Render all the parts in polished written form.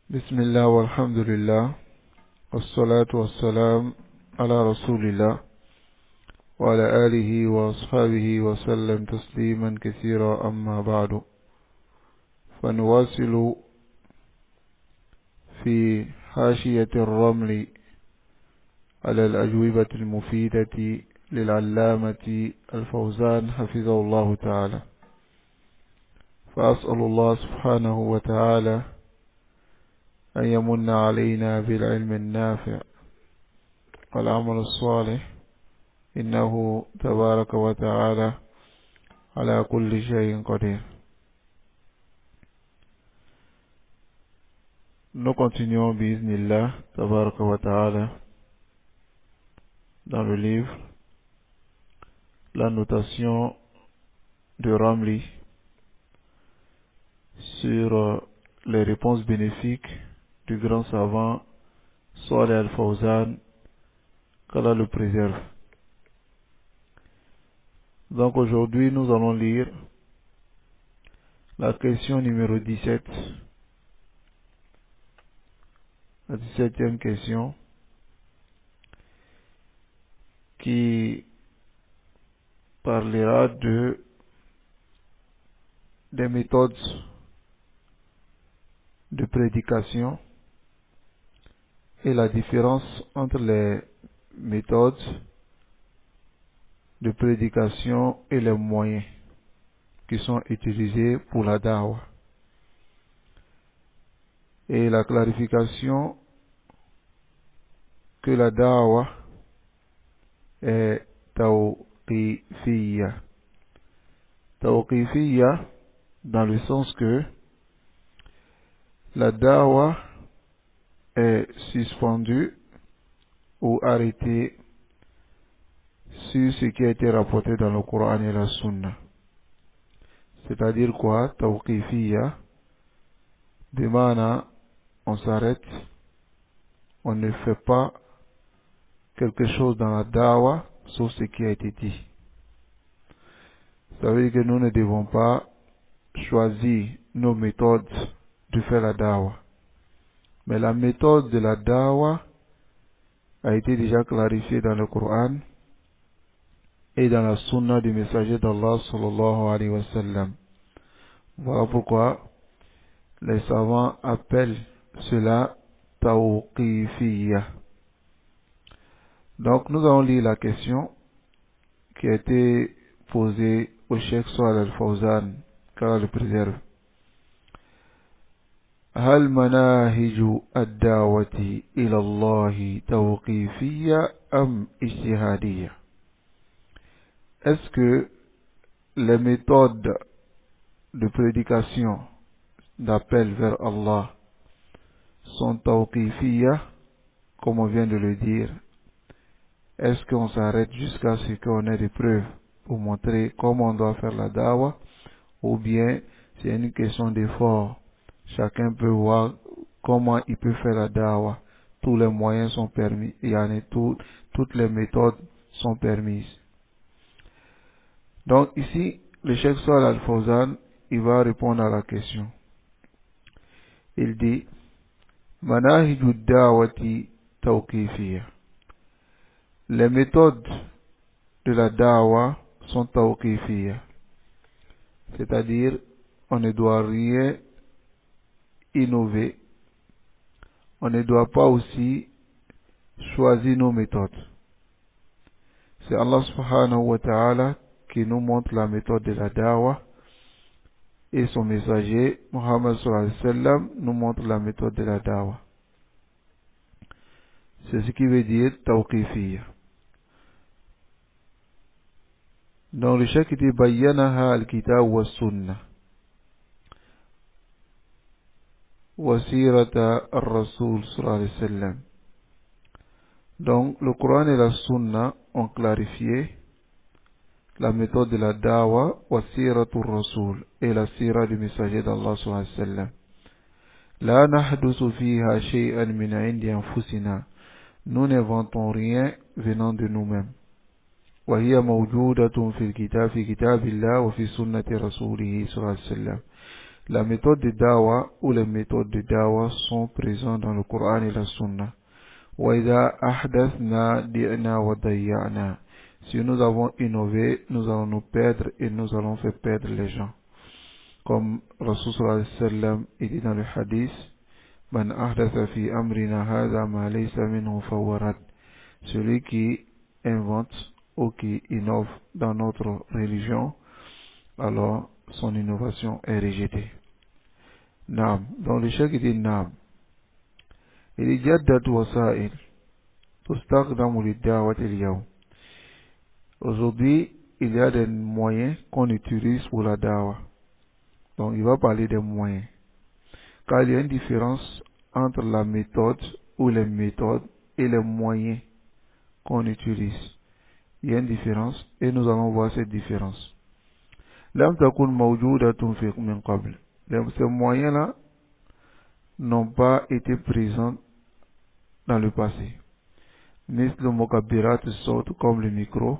بسم الله والحمد لله والصلاة والسلام على رسول الله وعلى آله وأصحابه وسلم تسليما كثيرا. أما بعد، فنواصل في حاشية الرمل على الأجوبة المفيدة للعلامة الفوزان حفظه الله تعالى. فأسأل الله سبحانه وتعالى أن يمن علينا بالعلم النافع والعمل الصالح، إنه تبارك وتعالى على كل شيء قدير. Nous continuons bi'Iznillah tabaraka wa ta'ala dans le livre La notation de Ramli sur les réponses bénéfiques du grand savant Saleh Al-Fawzan, qu'Allah le préserve. Donc aujourd'hui nous allons lire la question numéro 17, la 17e question, qui parlera des méthodes de prédication et la différence entre les méthodes de prédication et les moyens qui sont utilisés pour la da'wah, et la clarification que la da'wah est tawqifiyya. Tawqifiyya dans le sens que la da'wah est suspendue ou arrêtée sur ce qui a été rapporté dans le Coran et la Sunna. C'est-à-dire quoi? Tawqifiyya, bimana, on s'arrête, on ne fait pas quelque chose dans la da'wah sauf ce qui a été dit. Ça veut dire que nous ne devons pas choisir nos méthodes de faire la da'wah. Mais la méthode de la da'wah a été déjà clarifiée dans le Coran et dans la sunna du messager d'Allah sallallahu alayhi wa sallam. Voilà pourquoi les savants appellent cela tawqifiyya. Donc nous allons lire la question qui a été posée au Cheikh Saleh Al-Fawzan, qu'Allah le préserve. هل مناهج الدعوة إلى الله توقيفية أم اجتهادية? Est-ce que les méthodes de prédication, d'appel vers Allah, sont tawqifiyya, comme on vient de le dire? Est-ce qu'on s'arrête jusqu'à ce qu'on ait des preuves pour montrer comment on doit faire la da'wah, ou bien c'est une question d'effort? Chacun peut voir comment il peut faire la da'wah. Tous les moyens sont permis, toutes les méthodes sont permises. Donc ici, le Cheikh Saleh Al-Fawzan, il va répondre à la question. Il dit: Manahiju da'wati tawqifiyya. Les méthodes de la da'wah sont tawqifiyya. C'est-à-dire, on ne doit rien innover. On ne doit pas aussi choisir nos méthodes. C'est Allah subhanahu wa ta'ala qui nous montre la méthode de la da'wah, et son messager Muhammad sallallahu alayhi wa sallam nous montre la méthode de la da'wah. C'est ce qui veut dire tawqifiyya. Dans le chèque dit bayyanaha al-kitab wa sunnah wa sirata ar-rasul sallallahu alayhi wa sallam. Donc le Coran et la Sunna ont clarifié la méthode de la da'wah, wa siratul rasul, et la sira du messager d'Allah sallallahu alayhi wa sallam. La nahdusu fiha shay'an min indi anfusina. Nous n'inventons rien venant de nous-mêmes. Wa hiya mawjudatun fil kitab, fi kitabillah wa fi sunnati rasulih sallallahu alayhi wa sallam. La méthode de dawa ou les méthodes de dawa sont présentes dans le Coran et la Sunna. وَإِذَا أَحْدَثْنَا دِعْنَا وَضَيَّعْنَا. Si nous avons innové, nous allons nous perdre et nous allons faire perdre les gens. Comme Rasul sallallahu alayhi wa sallam dit dans le hadith, Man ahdatha fi amrina hadha ma laysa minhu fahuwa rad. Celui qui invente ou qui innove dans notre religion, alors son innovation est rejetée. Naam. Dans le cheikh il dit Naam. Il dit Jaddat wasa'il tustakhdamu lid-da'wati al-yawm. Aujourd'hui, il y a des moyens qu'on utilise pour la dawa. Donc, il va parler des moyens. Car il y a une différence entre la méthode ou les méthodes et les moyens qu'on utilise. Il y a une différence et nous allons voir cette différence. Lam takun mawjudatun fi min qabl. Ces moyens-là n'ont pas été présents dans le passé. Misle mukabirat sort comme le micro,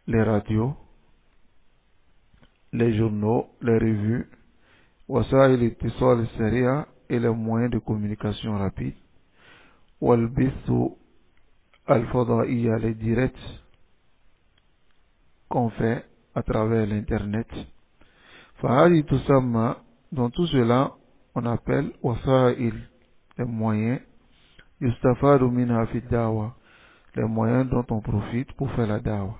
les radios, les journaux, les revues, wasa'il ittisal sari'a et les moyens de communication rapide, wal bithu al-fada'iyya, les directs qu'on fait à travers l'internet. Fahadi tusamma, dans tout cela, on appelle wasa'il, les moyens, yustafadu minha fi dawa, les moyens dont on profite pour faire la dawa.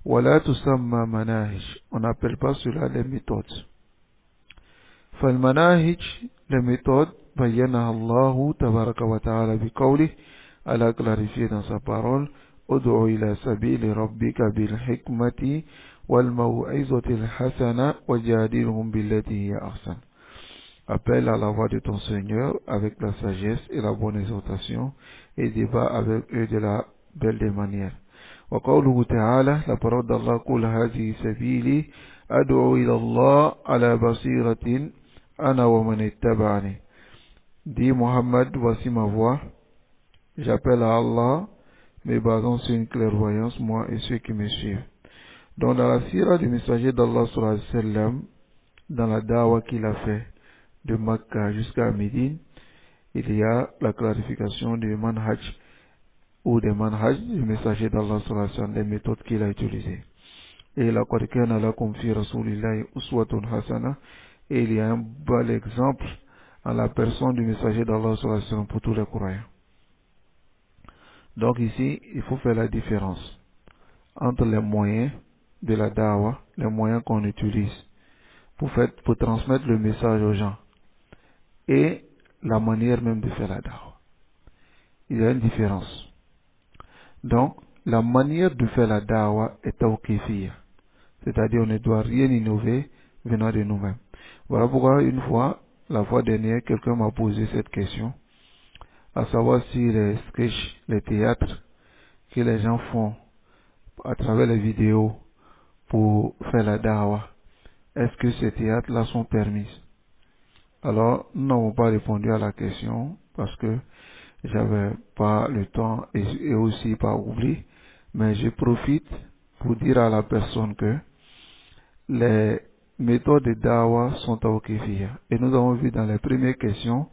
Wala tusamma manahij, on n'appelle pas cela les méthodes. Fal manahij, les méthodes, bayyanaha Allahu tabaraka wa ta'ala bi qawli, Allah a clarifié dans sa parole, ud'u ila sabili rabbika bil hikmati wal maw'izati al hasana wajadilhum billati hiya ahsan. Appelle à la voix de ton Seigneur avec la sagesse et la bonne exhortation et débat avec eux de la belle des manières. وقوله تعالى, la parole d'Allah, قل هذه سبيلي أدعو إلى الله على بصيرة أنا ومن اتبعني. Dit Muhammad, voici ma voix, j'appelle à Allah, me basant sur une clairvoyance, moi et ceux qui me suivent. Donc dans la sira du messager d'Allah sallallahu alayhi wa sallam, dans la dawa qu'il a fait de Makkah jusqu'à Médine, il y a la clarification du manhaj ou des manhaj du messager d'Allah sallallahu alayhi wa sallam, les méthodes qu'il a utilisées. Et la qad kana lakum fi rasulillahi uswatun hasana, et il y a un bel exemple à la personne du messager d'Allah sallallahu alayhi wa sallam pour tous les croyants. Donc ici, il faut faire la différence entre les moyens de la dawa, les moyens qu'on utilise pour transmettre le message aux gens, et la manière même de faire la dawa. Il y a une différence. Donc, la manière de faire la dawa est tawqifiyya, c'est-à-dire on ne doit rien innover venant de nous-mêmes. Voilà pourquoi une fois, la fois dernière, quelqu'un m'a posé cette question, à savoir si les sketchs, les théâtres que les gens font à travers les vidéos pour faire la dawa, est-ce que ces théâtres-là sont permis? Alors, nous n'avons pas répondu à la question parce que j'avais pas le temps et aussi par oubli, mais je profite pour dire à la personne que les méthodes de dawa sont tawqifiyya. Et nous avons vu dans les premières questions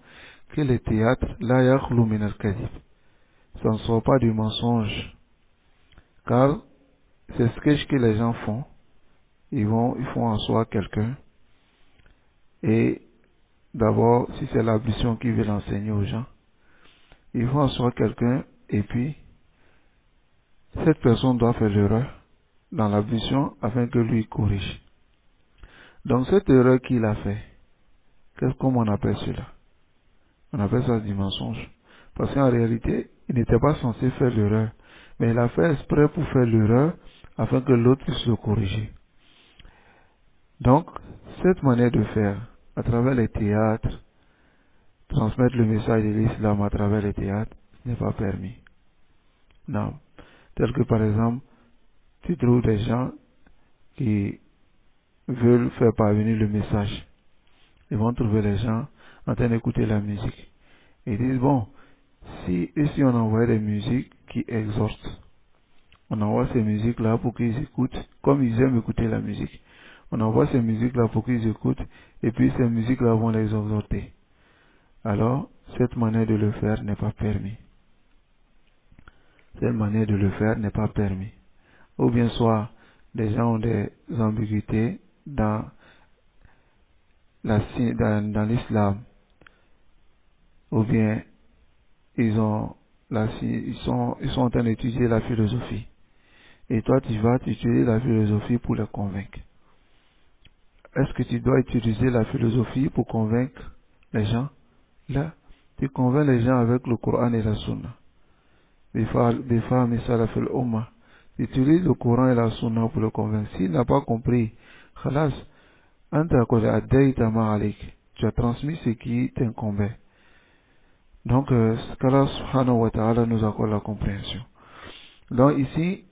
que les théâtres, la yakhlu min al-kadhib, ça ne sort pas du mensonge, car c'est ce que les gens font. Ils font en soi quelqu'un, et d'abord, si c'est l'ablution qu'ils veulent enseigner aux gens, ils font en soi quelqu'un, et puis cette personne doit faire l'erreur dans l'ablution afin que lui corrige. Donc cette erreur qu'il a fait, comment on appelle cela? On appelle ça du mensonge. Parce qu'en réalité, il n'était pas censé faire l'erreur, mais il a fait exprès pour faire l'erreur afin que l'autre puisse le corriger. Donc, cette manière de faire, à travers les théâtres, transmettre le message de l'islam à travers les théâtres, ce n'est pas permis. Non. Tel que par exemple, tu trouves des gens qui veulent faire parvenir le message. Ils vont trouver les gens en train d'écouter la musique. Ils disent, bon, si on envoie des musiques qui exhortent, on envoie ces musiques-là pour qu'ils écoutent, comme ils aiment écouter la musique. On envoie ces musiques-là pour qu'ils écoutent, et puis ces musiques-là vont les exhorter. Alors, cette manière de le faire n'est pas permis. Cette manière de le faire n'est pas permis. Ou bien soit, les gens ont des ambiguïtés dans l'islam, ou bien ils sont en train d'étudier la philosophie. Et toi, tu étudier la philosophie pour les convaincre. Est-ce que tu dois utiliser la philosophie pour convaincre les gens? Là, tu convaincs les gens avec le Coran et la Sunna. Tu utilises le Coran et la Sunna pour le convaincre. S'il n'a pas compris, khalas, tu as transmis ce qui t'incombait. Donc, qu'Allah subhanahu wa ta'ala nous accorde la compréhension. Donc ici,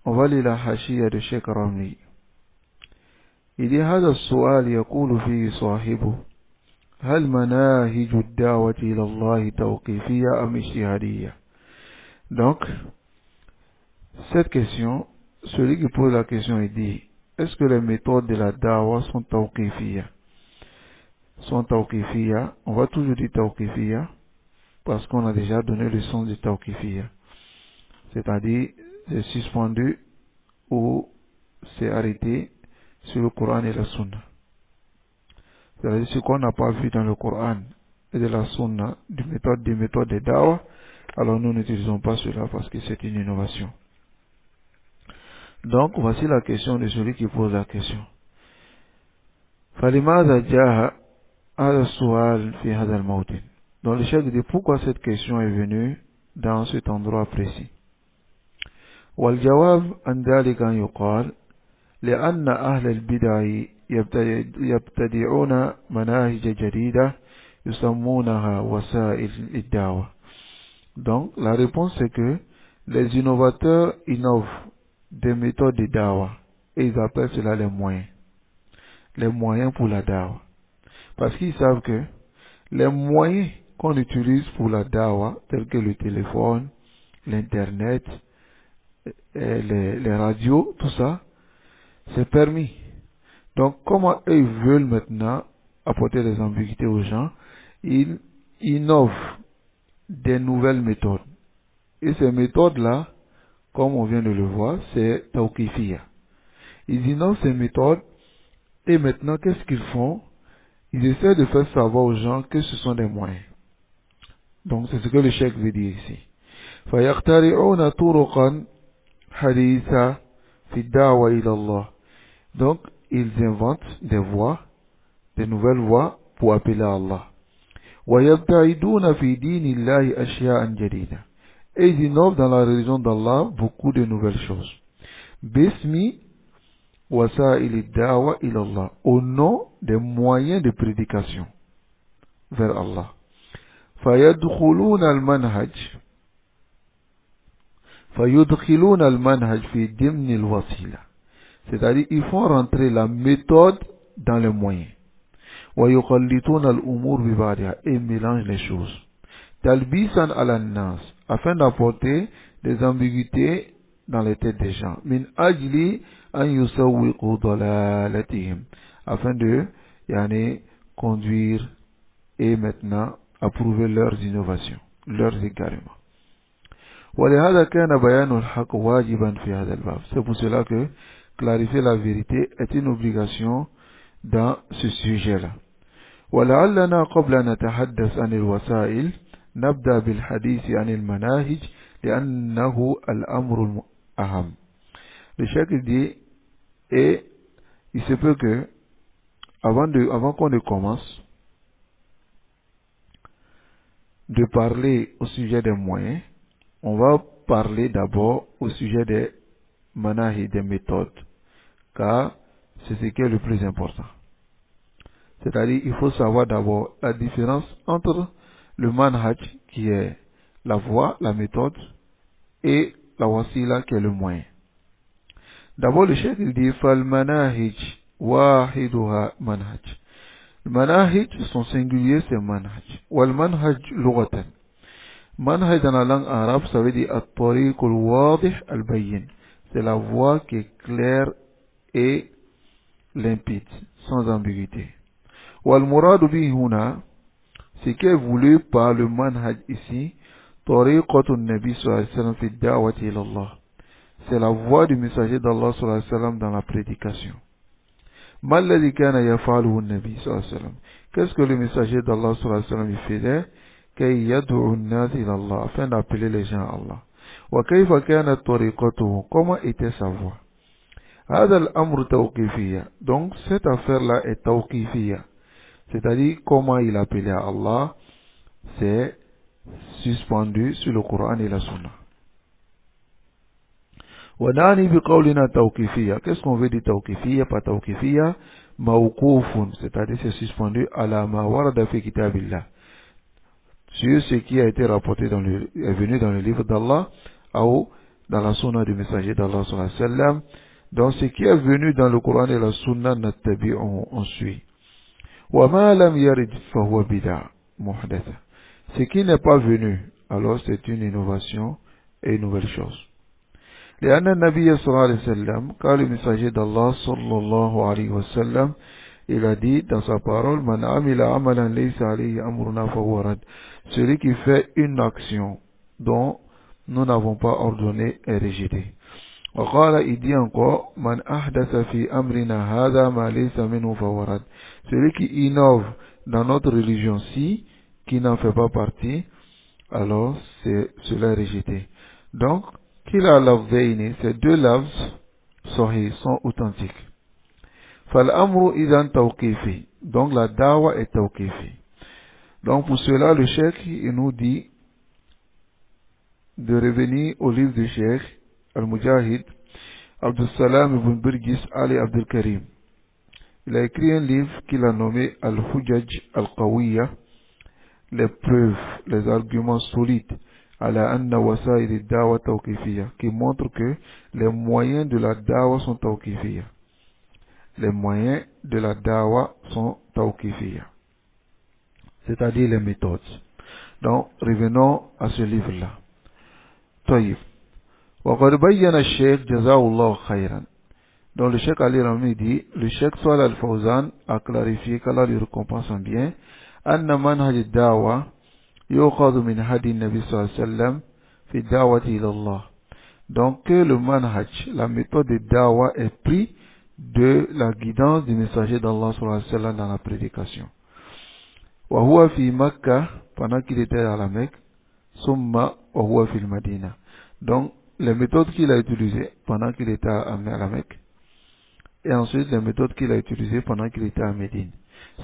on va lire la hashia de Cheikh Ramli. Il dit هذا السؤال يقول فيه صاحبه هل مناهج الدعوة إلى الله توقيفية أم اجتهادية. Donc, cette question, celui qui pose la question, il dit, est-ce que les méthodes de la da'wah sont tawqifiyya? On va toujours dire tawqifiyya parce qu'on a déjà donné le sens de tawqifiyya. C'est-à-dire, c'est suspendu ou c'est arrêté sur le Coran et la Sunna. C'est-à-dire, ce qu'on n'a pas vu dans le Coran et de la Sunna, des méthodes de da'wah, alors nous n'utilisons pas cela parce que c'est une innovation. Donc, voici la question de celui qui pose la question. فَلِمَاذَا جَاءَ هَذَا السُّؤَالُ فِي هَذَا الْمَوْطِنِ. Donc, le chef dit pourquoi cette question est venue dans cet endroit précis. والجواب عن ذلك أن يقال لأن أهل البدع يبتدعون مناهج جديدة يسمونها وسائل الدعوة. Donc, la réponse c'est que les innovateurs innovent des méthodes de da'wah et ils appellent cela les moyens pour la da'wah. Parce qu'ils savent que les moyens qu'on utilise pour la da'wah, tels que le téléphone, l'internet, les radios, tout ça, c'est permis. Donc, comment eux veulent maintenant apporter des ambiguïtés aux gens, ils innovent des nouvelles méthodes. Et ces méthodes-là, comme on vient de le voir, c'est tawqifiyya. Ils innovent ces méthodes et maintenant, qu'est-ce qu'ils font? Ils essaient de faire savoir aux gens que ce sont des moyens. Donc, c'est ce que le cheikh veut dire ici. فَيَخْتَرِعُونَ طُرُقًا حَدِيثًا فِي الدَّعْوَةِ إِلَى اللَّهِ. Donc, ils inventent des voies, des nouvelles voies pour appeler à Allah. وَيَبْتَعِدُونَ فِي دِينِ اللَّهِ أَشْيَاءً جَدِيدًا. Et ils innovent dans la religion d'Allah beaucoup de nouvelles choses. Bismi وسائل الدعوة إلى الله, au nom des moyens de prédication vers Allah. فيدخلون المنهج في ضمن الوسيلة, c'est-à-dire ils font rentrer la méthode dans les moyens. ويخلطون الأمور ببعضها, et mélangent les choses. تلبيسا على الناس, afin d'apporter des ambiguïtés dans les têtes des gens. من أجل أن يسوقوا ضلالتهم, afin de conduire et maintenant approuver leurs innovations, leurs égarements. ولهذا كان بيان الحق واجبا في هذا الباب. C'est pour cela que clarifier la vérité est une obligation dans ce sujet-là. ولعلنا قبل أن نتحدث عن الوسائل نبدأ بالحديث عن المناهج لأنه الأمر الأهم. Le cheikh dit, et il se peut que avant qu'on ne commence de parler au sujet des moyens, on va parler d'abord au sujet des manahij, des méthodes, car c'est ce qui est le plus important. C'est-à-dire, il faut savoir d'abord la différence entre le manhaj, qui est la voie, la méthode, et la wasila, qui est le moyen. D'abord, le cheikh il dit fal manahij wahiduha manhaj. Le manahij, son singulier, c'est manhaj. Wal manhaj lughatan. Manhaj dans la langue arabe, ça veut dire at-tariq al-wadih al-bayyin. C'est la voie qui est claire et limpide, sans ambiguïté. Wal muradu bihi huna, ce qui est voulu par le manhaj ici, tariqatu nabi sallallahu alayhi wa sallam fi da'wati ila Allah. C'est la voie du messager d'Allah sallallahu alayhi wa sallam dans la prédication. Ma alladhi kana yaf'aluhu an-nabi sallallahu alayhi wa sallam. Qu'est-ce que le messager d'Allah sallallahu alayhi wa sallam faisait? Kay yad'u an-nas ila Allah, afin d'appeler les gens à Allah. Wa kayfa kanat tariqatuhu, comment était sa voie? هذا الأمر توقيفية. Donc cette affaire-là est tawqifiyya, c'est-à-dire comment il appelait à Allah, c'est suspendu sur le Coran et la Sunna. ونعني بقولنا توقيفية. Qu'est-ce qu'on veut dire توقيفية? Pas توقيفية, موقوف, c'est-à-dire c'est suspendu على ما ورد في كتاب الله, sur ce qui a été rapporté est venu dans le livre d'Allah ou dans la Sunna du messager d'Allah sallallahu alayhi wa sallam. Donc ce qui est venu dans le Coran et la Sunna, on suit. وَمَا لَمْ يَرِدْ فَهُوَ بِدْعَةٌ مُحْدَثَةٌ. Ce qui n'est pas venu, alors c'est une innovation et une nouvelle chose. لأن النبي صلى الله عليه وسلم, car le messager d'Allah sallallahu alayhi wa sallam, il a dit dans sa parole, Man amila amalan laysa alayhi amruna fahuwa rad. Celui qui fait une action dont nous n'avons pas ordonné est rejeté. وقال, il dit encore, Man ahdatha fi amrina hadha ma laysa minhu fahuwa rad. Celui qui innove dans notre religion-ci, qui n'en fait pas partie, alors cela est rejeté. Donc, kila lafzaini, ces deux lafz sahih, sont authentiques. فالأمر إذا توقيفي. Donc la dawa est tawqifi. Donc pour cela, le cheikh, il nous dit de revenir au livre du cheikh Al-Mujahid Abdul Salam ibn Birgis Ali Abdul Karim. Il a écrit un livre qu'il a nommé Al-Hujaj Al-Qawiyya, les preuves, les arguments solides, ala anna wasa'il ad-dawa tawqifiyya, qui montre que les moyens de la dawa sont tawqifiyya. Les moyens de la dawa sont tawqifiyya, c'est-à-dire les méthodes. Donc, revenons à ce livre-là. Taïf. وقد بين الشيخ جزاه الله خيرا. Donc le Cheikh Ali Rami dit, le Cheikh Salih Al-Fawzan a clarifié qu'Allah lui récompense en bien, anna manhaj ad-dawa yuqadu min hadi Nabi sallallahu alayhi wa sallam fi da'wati ila Allah. Donc que le manhaj, la méthode de dawa est pris de la guidance du messager d'Allah sallallahu alayhi wa sallam dans la prédication. Wa huwa fi Makkah, pendant qu'il était à la Mecque, summa wa huwa fi al-Madina. Donc les méthodes qu'il a utilisées pendant qu'il était à la Mecque, et ensuite les méthodes qu'il a utilisées pendant qu'il était à Médine.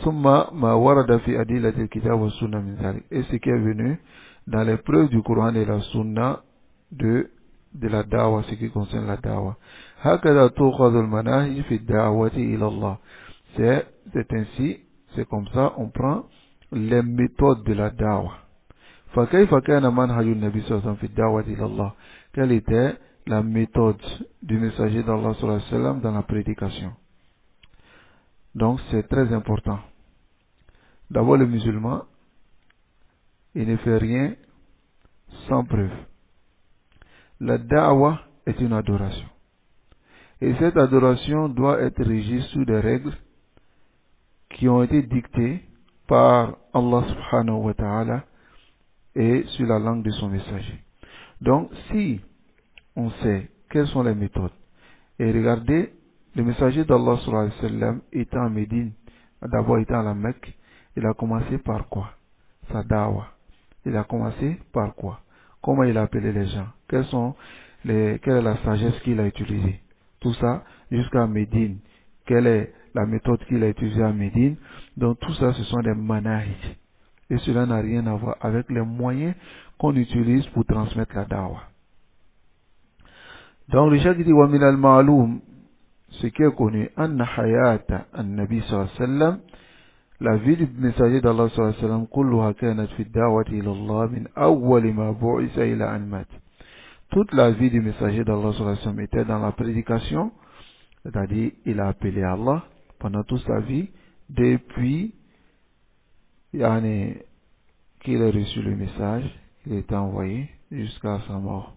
Summa ma warada fi adillati al-kitab wa sunna min zalik. Et ce qui est venu dans les preuves du Coran et la Sunna de la dawa, ce qui concerne la dawa. Hakada tuqadu al-manahij fi ad-da'wati ila Allah. C'est ainsi, c'est comme ça on prend les méthodes de la dawa. Fa kayfa kana manhaju an-nabi sallallahu alayhi wa sallam fi ad-da'wati ila Allah. Quelle était la méthode du messager d'Allah sallallahu alayhi wa sallam dans la prédication? Donc c'est très important. D'abord, le musulman, il ne fait rien sans preuve. La da'wa est une adoration. Et cette adoration doit être régie sous des règles qui ont été dictées par Allah subhanahu wa ta'ala et sur la langue de son messager. Donc, si on sait quelles sont les méthodes, et regardez, le messager d'Allah sallallahu alayhi wa sallam étant à Médine, d'abord étant à la Mecque, il a commencé par quoi? Sa dawa. Il a commencé par quoi? Comment il a appelé les gens? Quelle est la sagesse qu'il a utilisée? Tout ça jusqu'à Médine. Quelle est la méthode qu'il a utilisée à Médine? Donc tout ça, ce sont des manahij. Et cela n'a rien à voir avec les moyens qu'on utilise pour transmettre la dawa. Donc le cheikh dit wa min al-ma'lum, ce qui est connu, anna hayata an-nabi sallallahu alayhi wa sallam, la vie du messager d'Allah sallallahu alayhi wa sallam, kulluha kanat fi ad-da'wati ila Allah min awwal ma bu'isa ila an mat. Toute la vie du messager d'Allah sallallahu alayhi wa sallam était dans la prédication, c'est-à-dire il a appelé Allah pendant toute sa vie, depuis qu'il a reçu le message, il a été envoyé jusqu'à sa mort.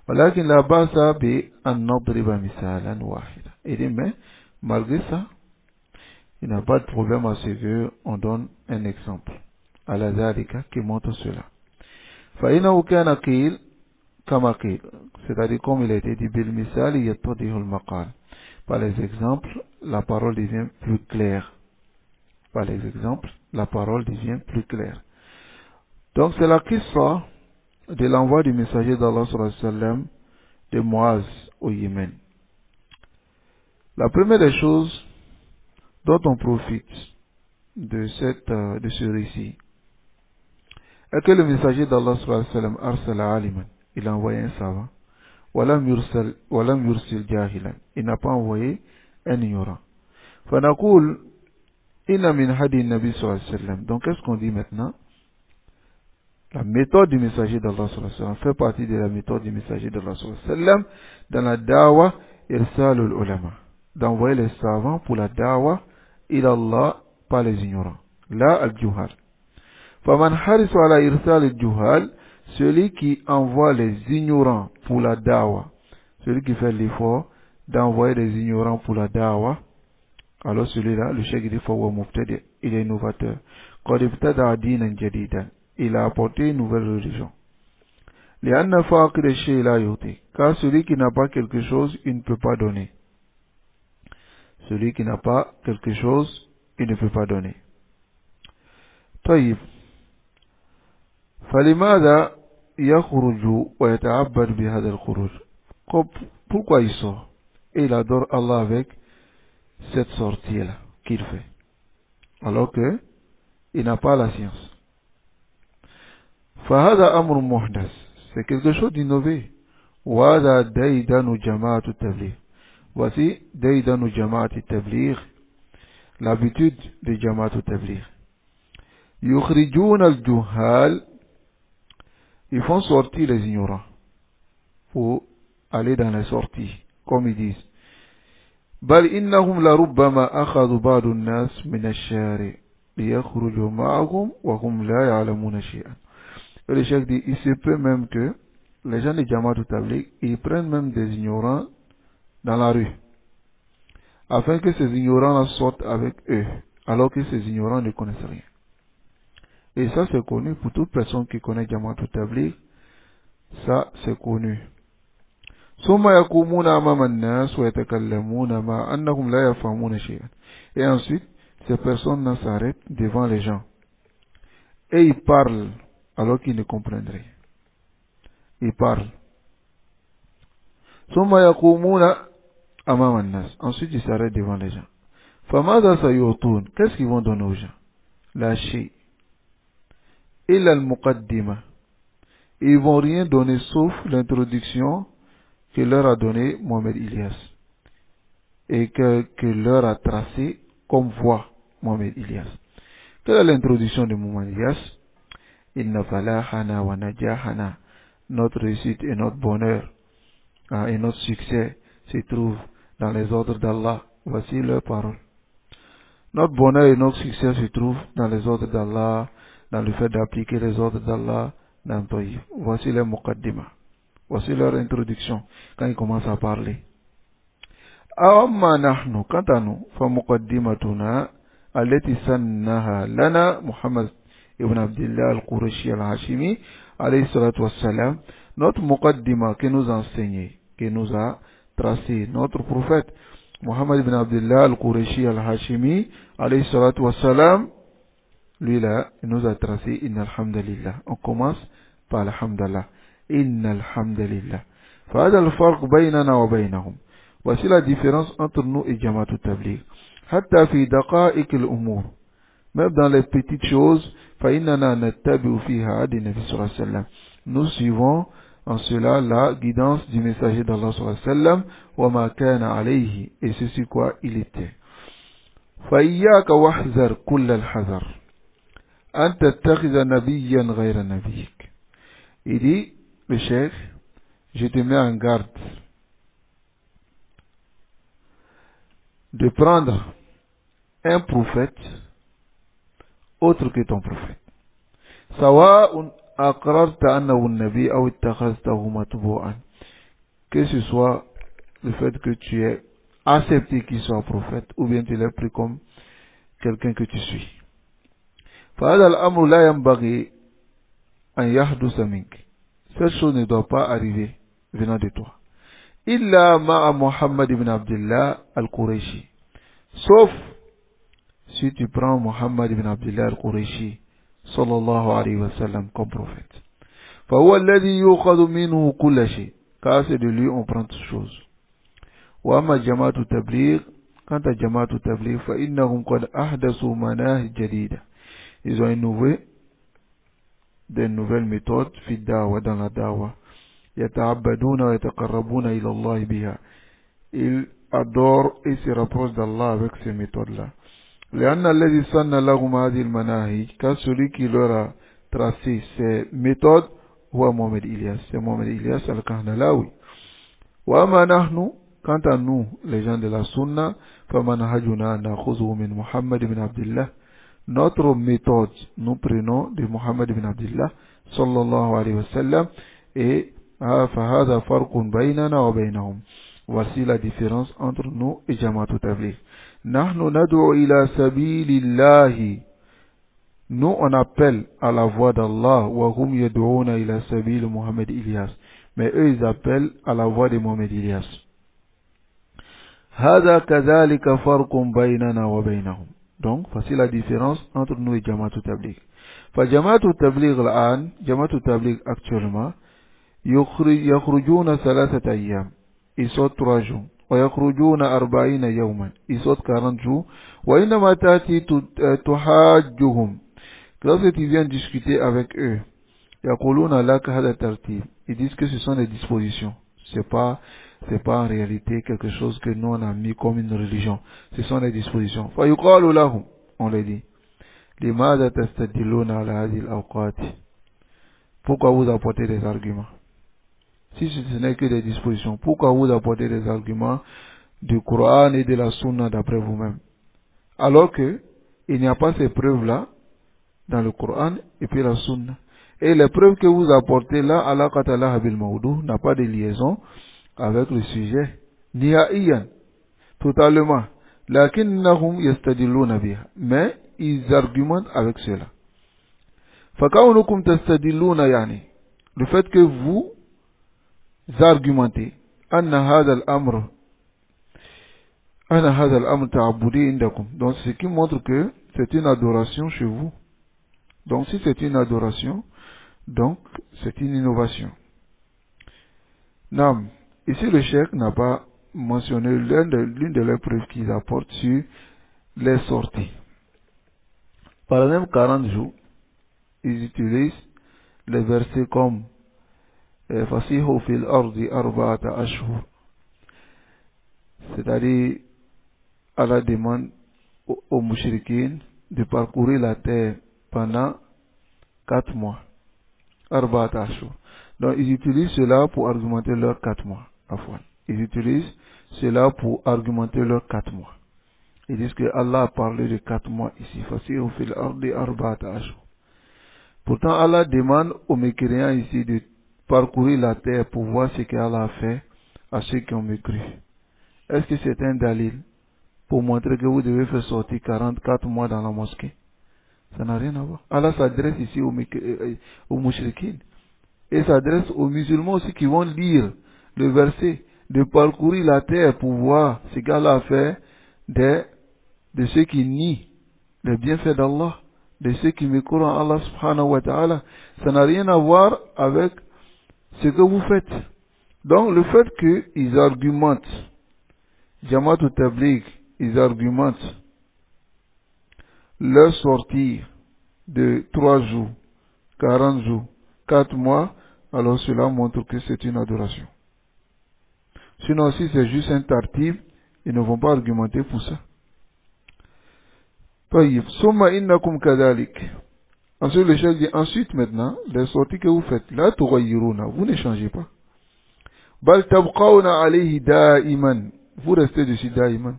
ولكن لا بأس بأن نضرب مثالا واحدا. Il dit, mais Malgré ça, il n'y a pas de problème à ce qu'on donne un exemple à la Zalika qui montre cela. فإنه كان قيل كما قيل, c'est-à-dire comme il a été dit بالمثال يتضح المقال. Par les exemples, la parole devient plus claire. Par les exemples, la parole devient plus claire. Donc c'est la qissa de l'envoi du messager d'Allah sallallahu alayhi wa sallam de Muaz au Yémen. La première des choses dont on profite de ce récit est que le messager d'Allah sallallahu alayhi wa sallam arsala aliman, il a envoyé un savant, walam yursil jahilan, il n'a pas envoyé un ignorant. Fanaqul inna min hadi nabi sallallahu alayhi wa sallam. Donc qu'est-ce qu'on dit maintenant? La méthode du messager d'Allah sallallahu alayhi wa sallam fait partie de la méthode du messager d'Allah sallallahu alayhi wa sallam dans la dawa irsalul ulama, d'envoyer les savants pour la dawa ila Allah, pas les ignorants, la al-juhal. Faman harisu ala irsal al-juhal, celui qui envoie les ignorants pour la dawa, celui qui fait l'effort d'envoyer les ignorants pour la dawa, alors celui-là, le cheikh dit fawa mubtadi, il est innovateur. Qad ibtada dinan jadidan, il a apporté une nouvelle religion. Lianna faqid ash-shay la yuti, car celui qui n'a pas quelque chose, il ne peut pas donner. Celui qui n'a pas quelque chose, il ne peut pas donner. طيب فلماذا يخرج ويتعبد بهذا الخروج? Pourquoi il sort et il adore Allah avec cette sortie-là qu'il fait, alors que il n'a pas la science? فهذا أمر محدث, c'est quelque chose d'innové. وهذا ديدن جماعة التبليغ, voici ديدن جماعة التبليغ, l'habitude de جماعة التبليغ. يخرجون الجهال, ils font sortir les ignorants pour aller dans les sorties, comme ils disent. بل إنهم لربما أخذوا بعض الناس من الشارع ليخرجوا معهم وهم لا يعلمون شيئا. Et le cheikh dit, il se peut même que les gens de Jamaat Tabligh, ils prennent même des ignorants dans la rue, afin que ces ignorants sortent avec eux, alors que ces ignorants ne connaissent rien. Et ça c'est connu pour toute personne qui connaît Jamaat Tabligh, ça c'est connu. ثم يقومون أمام الناس ويتكلمون مع أنهم لا يفهمون شيئا. Et ensuite, ces personnes s'arrêtent devant les gens et ils parlent alors qu'ils ne comprennent rien. Ils parlent. ثم يقومون أمام الناس. Ensuite, ils s'arrêtent devant les gens. فماذا سيعطون? Qu'est-ce qu'ils vont donner aux gens? La شيء إلا المقدمة. Ils vont rien donner sauf l'introduction que leur a donné Mohamed Ilyas et que leur a tracé comme voie Mohamed Ilyas. Quelle est l'introduction de Mohamed Ilyas? Inna falahana wa najahana, notre réussite et notre bonheur et notre succès se trouvent dans les ordres d'Allah. Voici leur parole. Notre bonheur et notre succès se trouvent dans les ordres d'Allah, dans le fait d'appliquer les ordres d'Allah dans le pays. Voici les muqaddima. Voici leur introduction quand ils commencent à parler. Amma nahnu, quant à nous, fa muqaddimatuna allati sannaha lana Muhammad ibn Abdullah al-Qurashi al-Hashimi alayhi salatu wassalam, notre muqaddima qui nous a enseigné, qui nous a tracé notre prophète Muhammad ibn Abdullah al-Qurashi al-Hashimi alayhi salatu wassalam, lui là, il nous a tracé inna alhamdulillah. On commence par alhamdulillah. Inna alhamdulillah. فهذا الفرق بيننا وبينهم. Voici la différence entre nous et Jamaat Tabligh. حتى في دقائق الأمور. Même dans les petites choses, فإننا نتبع فيها هدي النبي صلى الله عليه وسلم. Nous suivons en cela la guidance du messager d'Allah صلى الله عليه وسلم وما كان عليه, et c'est sur quoi il était. فإياك واحذر كل الحذر أن تتخذ نبيا غير نبيك. Il dit, le cheikh, je te mets en garde de prendre un prophète autre que ton prophète. سواء أقررت أنه النبي أو اتخذته متبوعا. Que ce soit le fait que tu aies accepté qu'il soit prophète, ou bien tu l'as pris comme quelqu'un que tu suis. فهذا الأمر لا ينبغي أن يحدث منك. Cette chose ne doit pas arriver venant de toi. إلا مع محمد بن عبد الله القريشي. Sauf si tu prends Muhammad ibn Abdullah al-Qurayshi sallallahu alayhi wa sallam comme prophète. فهو الذي يؤخذ منه كل شيء. Car c'est de lui on prend toutes choses. وأما جماعة التبليغ, quant à جماعة التبليغ فإنهم قد أحدثوا مناهج جديدة. Ils ont innové des nouvelles méthodes في الدعوة, dans la da'wah. يتعبدون ويتقربون إلى الله بها. Ils adorent et se rapprochent d'Allah avec ces méthodes-là. لأن الذي سن لهم هذه المناهج, car celui qui leur a tracé ces méthodes هو Mohamed Ilyas, c'est Mohamed Ilyas al-Kahnalawi. وأما نحن, quant à nous les gens de la sunna, فمنهجنا نأخذه من محمد بن عبد الله. Notre méthode, nous prenons de Muhammad ibn Abdullah sallallahu alayhi wa sallam, et فهذا فرق بيننا وبينهم. Voici la différence entre nous et Jama'at Tabligh. نحن ندعو إلى سبيل الله. Nous on appelle à la voie d'Allah. وهم يدعون إلى سبيل Mohamed Ilyas. Mais eux ils appellent à la voie de Mohamed Ilyas. هذا كذلك فرق بيننا وبينهم. Donc voici la différence entre nous et Jama'at Tabligh. فجماعة التبليغ الآن, جماعة التبليغ actuellement, يخرجون 3 أيام. Ils sortent 3 jours. ويخرجون 40 يوما. Ils sortent 40 jours. وإنما تأتي تحاجهم. Lorsque tu viens discuter avec eux, يقولون لك هذا الترتيب. Ils disent que ce sont des dispositions. C'est pas en réalité quelque chose que nous on a mis comme une religion. Ce sont des dispositions. فيقال لهم, on les dit, لماذا تستدلون على هذه الأوقات? Pourquoi vous apportez des arguments? Si ce n'est que des dispositions, pourquoi vous apportez des arguments du Coran et de la Sunna d'après vous-même? Alors que il n'y a pas ces preuves-là dans le Coran et puis la Sunna. Et les preuves que vous apportez là, Allah Qatala bil Maudou, n'a pas de liaison avec le sujet. Nihaiyan, totalement. Lakinnahum yastadilluna biha. Mais ils argumentent avec cela. Fakaunukum tastadilluna yani. Le fait que vous argumentez anna hadha al-amr ta'abbudi indakum. Donc ce qui montre que c'est une adoration chez vous. Donc si c'est une adoration, donc c'est une innovation. Nam, ici le cheikh n'a pas mentionné l'une de leurs preuves qu'ils apportent sur les sorties. Par exemple 40 jours, ils utilisent les versets comme Fasihu fil ardi arba'ata ashhur. C'est-à-dire à la demande aux mouchriquines de parcourir la terre pendant 4 mois. Arba'ata ashhur. Donc ils utilisent cela pour argumenter leurs 4 mois. Ils utilisent cela pour argumenter leurs 4 mois. Ils disent que Allah a parlé de 4 mois ici. Fasihu fil ardi arba'ata ashhur. Pourtant Allah demande aux mécréants ici de parcourir la terre pour voir ce qu'Allah a fait à ceux qui ont mécru. Est-ce que c'est un dalil pour montrer que vous devez faire sortir 44 mois dans la mosquée? Ça n'a rien à voir. Allah s'adresse ici aux mouchriquines et s'adresse aux musulmans aussi qui vont lire le verset, de parcourir la terre pour voir ce qu'Allah a fait de ceux qui nient les bienfaits d'Allah, de ceux qui mécroient en Allah subhanahu wa ta'ala. Ça n'a rien à voir avec ce que vous faites. Donc le fait qu'ils argumentent, Jama'at Tabligh, ils argumentent leur sortie de 3 jours, 40 jours, 4 mois, alors cela montre que c'est une adoration. Sinon si c'est juste un tartib, ils ne vont pas argumenter pour ça. Summa innakum kadhalik. Ensuite, le chef dit, ensuite maintenant, les sorties que vous faites, là, vous ne changez pas. Bal tabqawna alayhi da'iman. Vous restez dessus da'iman.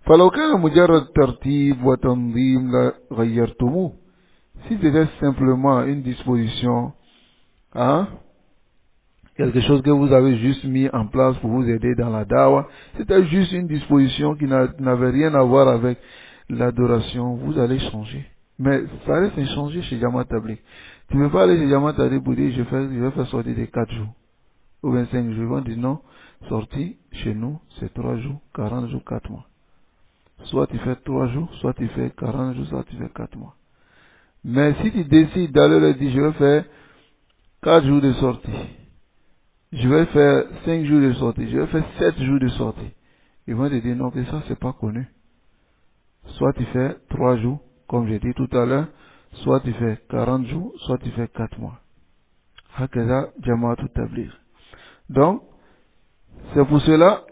فلو كان مجرد ترتيب وتنظيم لغيرتموه. Si c'était simplement une disposition, hein, quelque chose que vous avez juste mis en place pour vous aider dans la dawa. C'était juste une disposition qui n'avait rien à voir avec l'adoration. Vous allez changer. Mais ça reste inchangé chez Jamaat Tabligh. Tu ne veux pas aller chez Jamaat Tabligh pour dire je vais faire sortir des 4 jours ou 25 jours. Ils vont dire non, sortie chez nous, c'est 3 jours, 40 jours, 4 mois. Soit tu fais 3 jours, soit tu fais 40 jours, soit tu fais 4 mois. Mais si tu décides d'aller leur dire je vais faire 4 jours de sortie, je vais faire 5 jours de sortie, je vais faire 7 jours de sortie, ils vont te dire non, que ça c'est pas connu. Soit tu fais 3 jours, comme j'ai dit tout à l'heure, soit tu fais 40 jours, soit tu fais 4 mois. Hakaza Jama'at Tabligh. Donc, c'est pour cela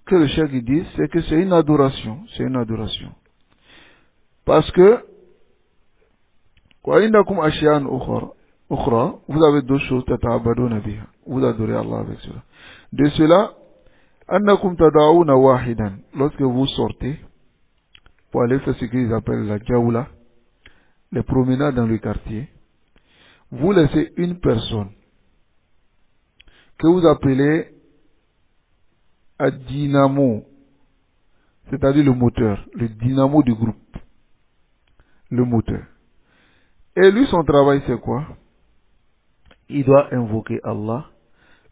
que le cheikh dit, c'est que c'est une adoration, c'est une adoration. Parce que, vous avez d'autres choses, vous adorez Allah avec cela. De cela, annakum tada'una wahidan, lorsque vous sortez pour aller faire ce qu'ils appellent la jawla, les promenades dans le quartier, vous laissez une personne que vous appelez un dynamo, c'est-à-dire le moteur, le dynamo du groupe, le moteur. Et lui, son travail, c'est quoi? Il doit invoquer Allah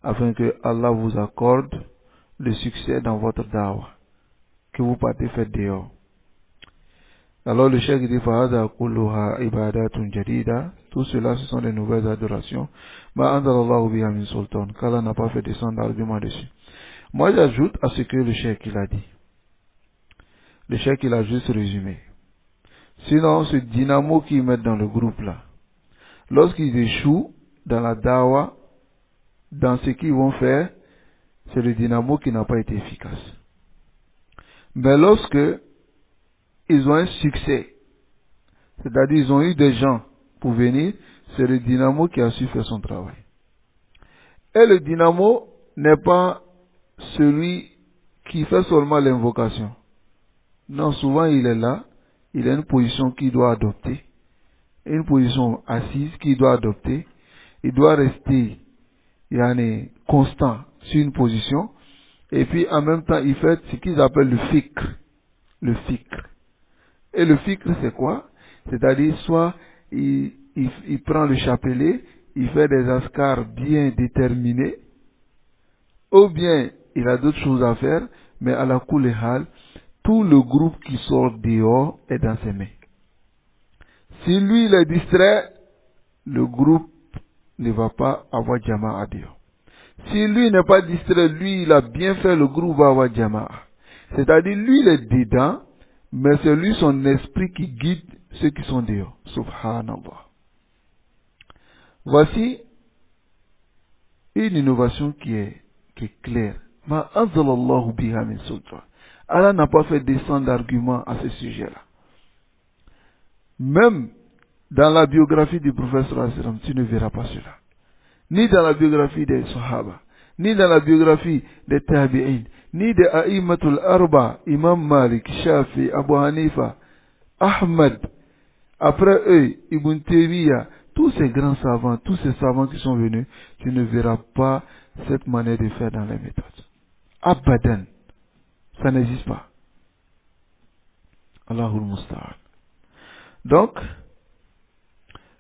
afin que Allah vous accorde le succès dans votre dawa, que vous partez faire dehors. Alors le cheikh dit فَهَذَا كُلُّهَا عِبَادَاتٌ جَدِيدَةٌ. Tout cela, ce sont des nouvelles adorations. مَا أَنزَلَ اللَّهُ بِهَا مِنْ سُلْطَانٍ. qu'Allah n'a pas fait descendre d'argument dessus. Moi, j'ajoute à ce que le cheikh il a dit. Le cheikh il a juste résumé. Sinon, ce dynamo qu'ils mettent dans le groupe là, lorsqu'ils échouent dans la dawa, dans ce qu'ils vont faire, c'est le dynamo qui n'a pas été efficace. Mais lorsque ils ont un succès, c'est-à-dire ils ont eu des gens pour venir, c'est le dynamo qui a su faire son travail. Et le dynamo n'est pas celui qui fait seulement l'invocation. Non, souvent il est là, il a une position qu'il doit adopter, une position assise qu'il doit adopter, il doit rester constant sur une position, et puis en même temps il fait ce qu'ils appellent le fikr. Le fikr. Et le fikr c'est quoi? C'est-à-dire soit il prend le chapelet, il fait des askars bien déterminés, ou bien il a d'autres choses à faire, mais à la kulehal, tout le groupe qui sort dehors est dans ses mains. Si lui il est distrait, le groupe ne va pas avoir jama'a dehors. Si lui n'est pas distrait, lui il a bien fait, le groupe va avoir jama'a. C'est-à-dire lui il est dedans, mais c'est lui son esprit qui guide ceux qui sont dehors. Subhanallah. Voici une innovation qui est claire. Ma anzalallahu biha min sultan. Allah n'a pas fait descendre d'arguments à ce sujet-là. Même dans la biographie du prophète sallallahu alayhi wa sallam, tu ne verras pas cela. Ni dans la biographie des Sahaba, ni dans la biographie des Tabi'in, ni des A'immatul Arba, Imam Malik, Shafi, Abu Hanifa, Ahmad, après eux, Ibn Taymiyyah, tous ces grands savants, tous ces savants qui sont venus, tu ne verras pas cette manière de faire dans les méthodes. Abadan. Ça n'existe pas. Allahul Musta'an. Donc,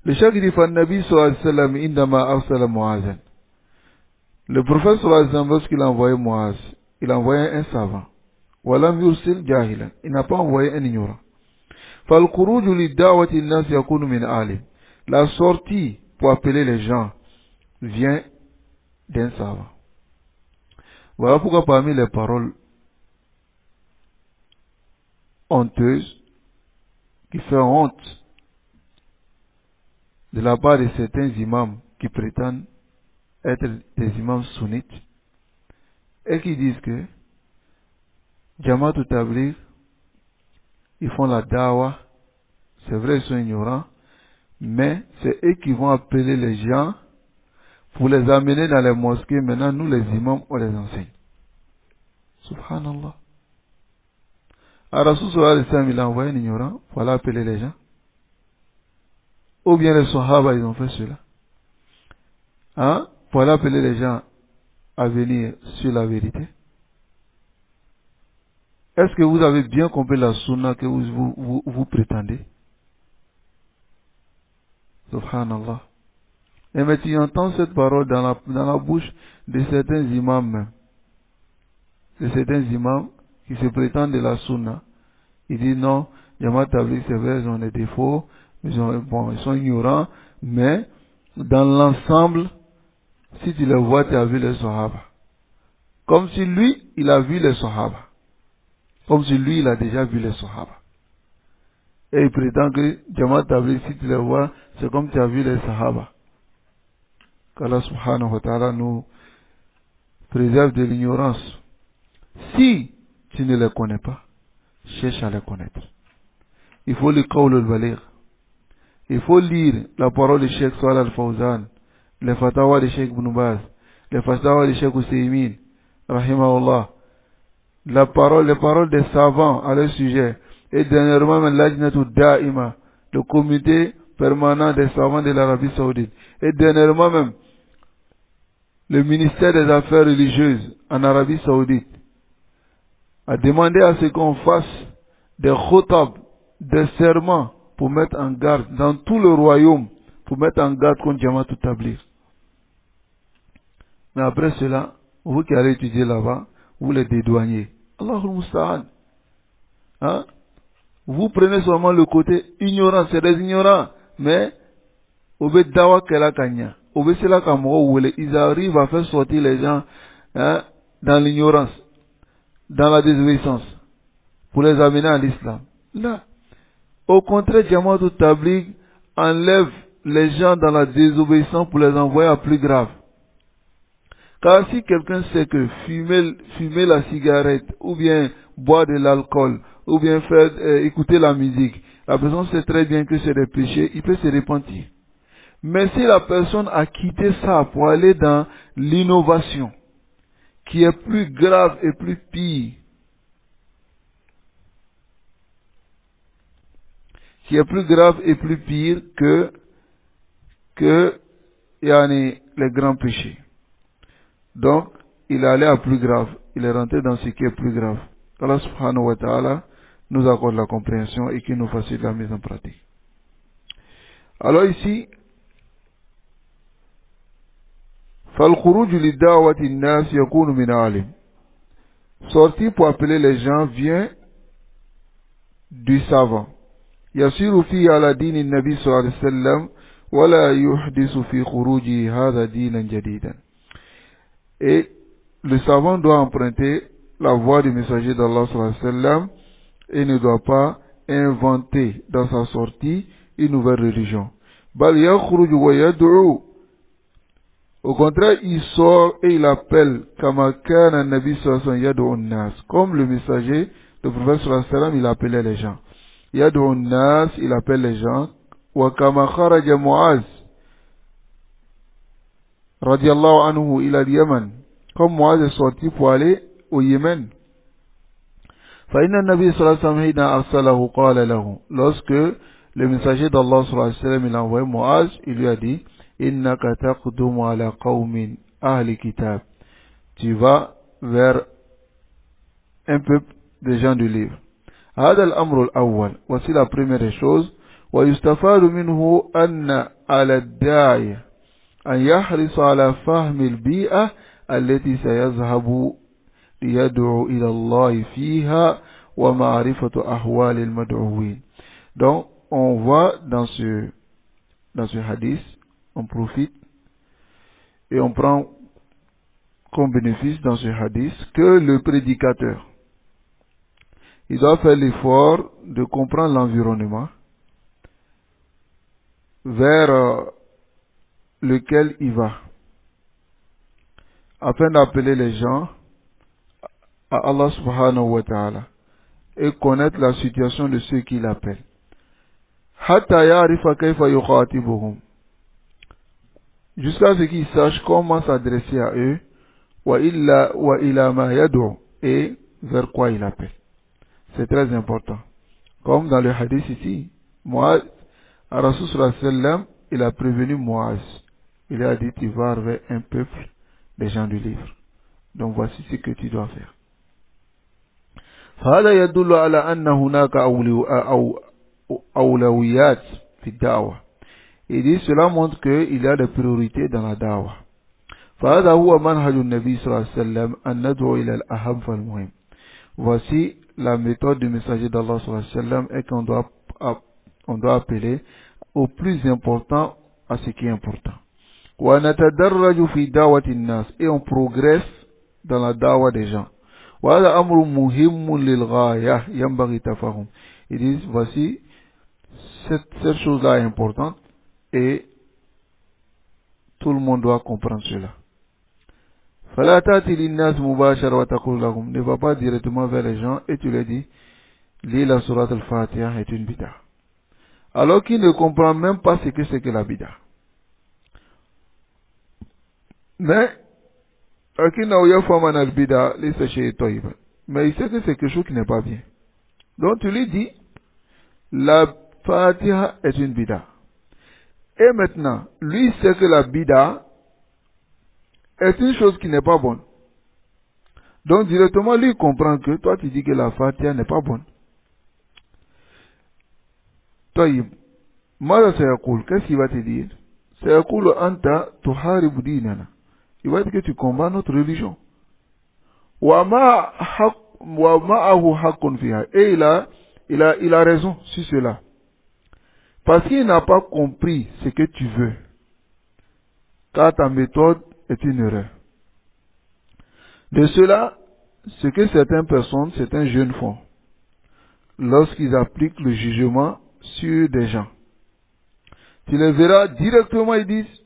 le cheikh dit Nabi sallallahu alayhi wa sallam indama arsala Mu'azan. Le prophète sallallahu alayhi wa sallam, lorsqu'il a envoyé Mu'az, il a envoyé un savant. Walam yursil jahilan. Il n'a pas envoyé un ignorant. فالخروج للدعوة الناس يكون من عالم. La sortie pour appeler les gens vient d'un savant. Voilà pourquoi parmi les paroles honteuses qui font honte de la part de certains imams qui prétendent être des imams sunnites et qui disent que Jamaat Tabligh, ils font la dawa, c'est vrai ils sont ignorants, mais c'est eux qui vont appeler les gens pour les amener dans les mosquées. Maintenant nous les imams on les enseigne. Subhanallah. Rasul sallallahu alayhi wa sallam il a envoyé un ignorant pour aller appeler les gens. Ou bien les Sahaba ils ont fait cela. Hein? pour aller appeler les gens à venir sur la vérité? Est-ce que vous avez bien compris la sunna que vous prétendez? Subhanallah. Et mais tu entends cette parole dans la bouche de certains imams même. De certains imams qui se prétendent de la sunna. Ils disent non, Jamaat Tabligh, c'est vrai, ils ont des défauts, ils sont ignorants, mais dans l'ensemble, si tu les vois, tu as vu les Sahaba. Comme si lui, il a vu les Sahaba. Comme si lui, il a déjà vu les Sahaba. Et il prétend que Jamaat Tabligh, si tu les vois, c'est comme tu as vu les Sahaba. Qu'Allah subhanahu wa ta'ala nous préserve de l'ignorance. Si tu ne les connais pas, cherche à les connaître. Il faut le qawl al-baligh. Il faut lire la parole de Cheikh Salih al-Fawzan, les fatawa de Cheikh Ibn Baz, les fatawa de Cheikh Ousaymin, rahimahullah, les paroles des savants à leur sujet, et dernièrement l'Ajnatu Da'ima, le comité permanent des savants de l'Arabie Saoudite, et dernièrement même le ministère des Affaires religieuses en Arabie Saoudite a demandé à ce qu'on fasse des khotab, des serments pour mettre en garde dans tout le royaume, pour mettre en garde contre Jamaat Tabligh. Mais après cela, vous qui allez étudier là-bas, vous les dédouanez. Allahul Musta'an. Hein? Vous prenez seulement le côté ignorant, c'est des ignorants, mais ils arrivent à faire sortir les gens, hein, dans l'ignorance, dans la désobéissance, pour les amener à l'islam. Là, au contraire, Jamaat Tabligh enlève les gens dans la désobéissance pour les envoyer à plus grave. Car si quelqu'un sait que fumer la cigarette, ou bien boire de l'alcool, ou bien faire écouter la musique, la personne sait très bien que c'est des péchés, il peut se repentir. Mais si la personne a quitté ça pour aller dans l'innovation, qui est plus grave et plus pire, que les grands péchés. Donc, il est allé à plus grave. Il est rentré dans ce qui est plus grave. Allah subhanahu wa ta'ala nous accorde la compréhension et qu'il nous facilite la mise en pratique. Alors ici, فالخروج للدعوة الناس يكون من عالم. Sortir pour appeler les gens vient du savant. يسير فيه على دين النبي صلى الله عليه وسلم ولا يحدث في خروجه هذا دينا جديدا. Et le savant doit emprunter la voie du messager d'Allah sallallahu alayhi wa sallam et ne doit pas inventer dans sa sortie une nouvelle religion. بل يخرج ويدعو. Au contraire, il sort et il appelle كما كان النبي صلى الله عليه وسلم يدعو الناس. Comme le messager, le prophète sallallahu alayhi wa sallam, il appelait les gens. يدعو الناس, il appelle les gens. وكما خرج معاذ رضي الله عنه إلى اليمن. Comme Moaz est sorti pour aller au Yémen. فإن النبي صلى الله عليه وسلم حين أرسله قال له. Lorsque le messager d'Allah sallallahu alayhi wa sallam il a envoyé Moaz, il lui a dit إنك تقدم على قوم أهل كتاب. Tu vas vers un peuple de gens du livre. هذا الأمر الأول. Voici la première chose. ويستفاد منه أن على الداعية أن يحرص على فهم البيئة التي سيذهب ليدعو إلى الله فيها ومعرفة أحوال المدعوين. Donc, on voit dans ce hadith, on profite et on prend comme bénéfice dans ce hadith que le prédicateur, il doit faire l'effort de comprendre l'environnement vers lequel il va, afin d'appeler les gens à Allah subhanahu wa ta'ala et connaître la situation de ceux qu'il appelle. Hatta ya'rifa kayfa yukhatibuhum. Jusqu'à ce qu'ils sachent comment s'adresser à eux, wa ila ma yad'u, et vers quoi il appelle. C'est très important. Comme dans le hadith ici, Muaz, Rasul sallallahu alayhi wa sallam, il a prévenu Muaz Il a dit, tu vas vers un peuple des gens du livre. Donc voici ce que tu dois faire. فهذا يدل على أن هناك أولويات في الدعوة. Il dit, cela montre qu'il y a des priorités dans la da'wah. فهذا هو منهج النبي صلى الله عليه وسلم أن ندعو إلى الأهم فالمهم. Voici la méthode du messager d'Allah sallallahu alayhi wa sallam est qu'on doit appeler au plus important à ce qui est important. وَنَتَدَرَّجُ فِي دَعْوَةِ النَّاسِ et on progresse dans la da'wah des gens. وَهَذَا أَمْرٌ مُهِمٌّ لِلْغَايَةِ يَنْبَغِي تَفَهُمُ. Ils disent, voici, cette chose-là est importante et tout le monde doit comprendre cela. فَلَا تَأْتِ لِلنَّاسِ مُبَاشَرَةً وَتَقُولُ لَهُمْ. Ne va pas directement vers les gens et tu leur dis, lis la sourate al-Fatiha est une bid'a. Alors qu'il ne comprend même pas ce que c'est que la bid'a. Mais, mais il sait que c'est quelque chose qui n'est pas bien. Donc tu lui dis, la Fatiha est une bid'a. Et maintenant, lui sait que la bid'a est une chose qui n'est pas bonne. Donc directement, lui comprend que toi tu dis que la Fatiha n'est pas bonne. Toi, qu'est-ce qu'il va te dire? Il va dire que tu combats notre religion. Et il a raison sur cela. Parce qu'il n'a pas compris ce que tu veux. Car ta méthode est une erreur. De cela, ce que certaines personnes, certains jeunes font, lorsqu'ils appliquent le jugement sur des gens, tu les verras directement, ils disent,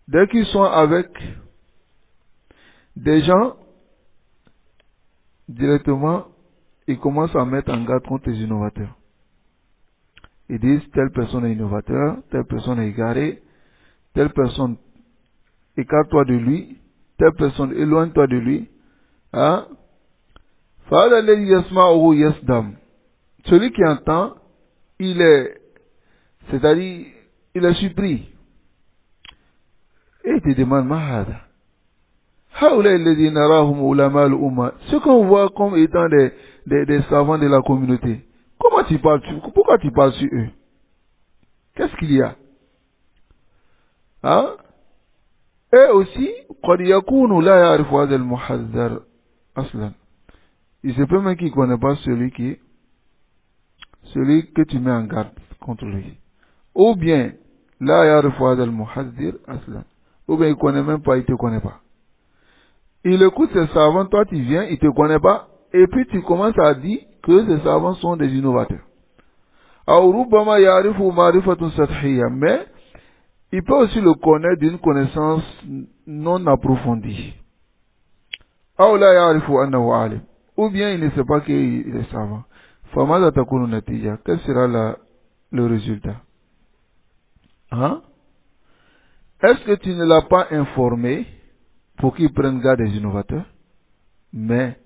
dès qu'ils sont avec des gens, directement, ils commencent à mettre en garde contre les innovateurs. Ils disent, telle personne est innovateur, telle personne est égarée, telle personne, écarte-toi de lui, telle personne, éloigne-toi de lui. Hein? Celui qui entend, c'est-à-dire, il est surpris. Et il te demande, Mahada. Ce qu'on voit comme étant des savants de la communauté. Pourquoi tu parles sur eux? Qu'est-ce qu'il y a? Hein? Et aussi, il se peut même qu'il ne connaît pas celui que tu mets en garde contre lui. Ou bien, ou bien il ne connaît même pas, il ne te connaît pas. Il écoute ces savants, toi tu viens, il ne te connaît pas, et puis tu commences à dire que ces savants sont des innovateurs. Mais il peut aussi le connaître d'une connaissance non approfondie. Ou bien il ne sait pas qu'il est savant. Quel sera le résultat? Hein? Est-ce que tu ne l'as pas informé pour qu'il prenne garde des innovateurs? Mais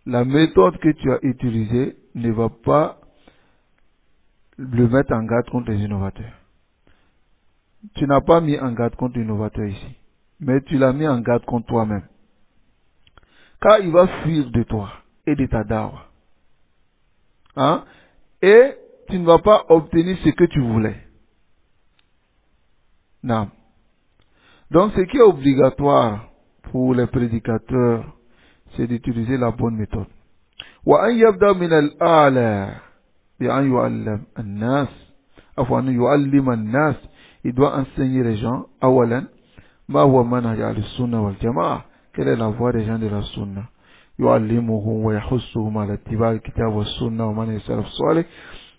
la méthode que tu as utilisée ne va pas le mettre en garde contre les innovateurs. Tu n'as pas mis en garde contre l'innovateur ici, mais tu l'as mis en garde contre toi-même. Car il va fuir de toi et de ta da'wah. Hein? Et tu ne vas pas obtenir ce que tu voulais. Non. Donc ce qui est obligatoire pour les prédicateurs, c'est d'utiliser la bonne méthode. وأن يبدأ من الأعلى بأن يعلم الناس. Il doit enseigner les gens. أولا ما هو منهج أهل السنة والجماعة. Quelle est la voie des gens de la sunna? يعلمهم ويحثهم على اتباع الكتاب والسنة ومنهج السلف الصالح.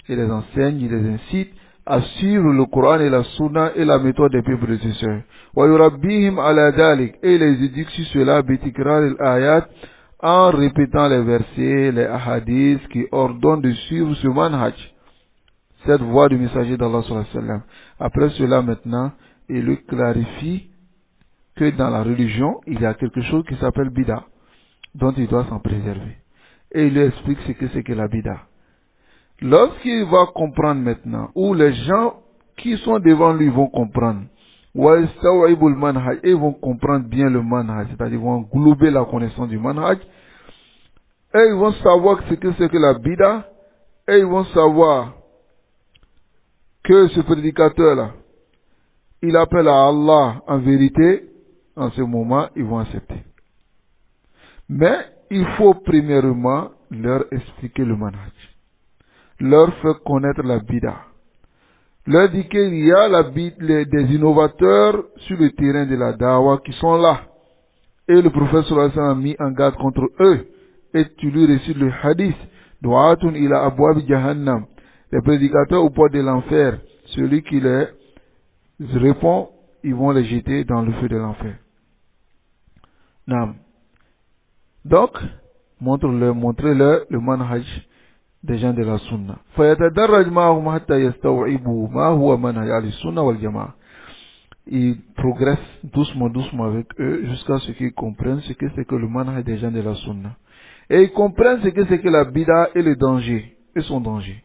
Il les enseigne, il les incite à suivre le Coran et la Sunna et la méthode des peuples prédécesseurs. ويربيهم على ذلك. Et il les éduque sur cela بتكرار الآيات, en répétant les versets, les hadiths qui ordonnent de suivre ce manhaj, cette voie du messager d'Allah sallallahu alayhi wa sallam. Après cela maintenant, il lui clarifie que dans la religion, il y a quelque chose qui s'appelle bid'a, dont il doit s'en préserver. Et il lui explique ce que c'est que la bid'a. Lorsqu'il va comprendre maintenant, ou les gens qui sont devant lui vont comprendre, وَيَسْتَوْعِبُ الْمَنْهَجِ, et ils vont comprendre bien le manhaj, c'est-à-dire ils vont englober la connaissance du manhaj, et ils vont savoir ce que c'est que la bida, et ils vont savoir que ce prédicateur-là, il appelle à Allah en vérité. En ce moment, ils vont accepter. Mais il faut premièrement leur expliquer le manhaj, leur faire connaître la bida, leur dire qu'il y a des innovateurs sur le terrain de la dawa qui sont là. Et le prophète sallallahu alayhi wa sallam a mis en garde contre eux. Et tu lui récites le hadith. Du'atun ila abwab jahannam. Les prédicateurs au port de l'enfer. Celui qui les répond, ils vont les jeter dans le feu de l'enfer. Naam. Donc, montrez-leur le manhaj des gens de la sunna. فَيَتَدَرَّجْ مَعَهُمْ حَتَّى يَسْتَوْعِبُوا مَا هُوَ مَنْهَجَ أَهْلِ السُّنَّةِ وَالْجَمَاعَةِ. Ils progressent doucement avec eux jusqu'à ce qu'ils comprennent ce que c'est que le manhaj des gens de la sunna. Et ils comprennent ce que c'est que la bida et le danger, et son danger.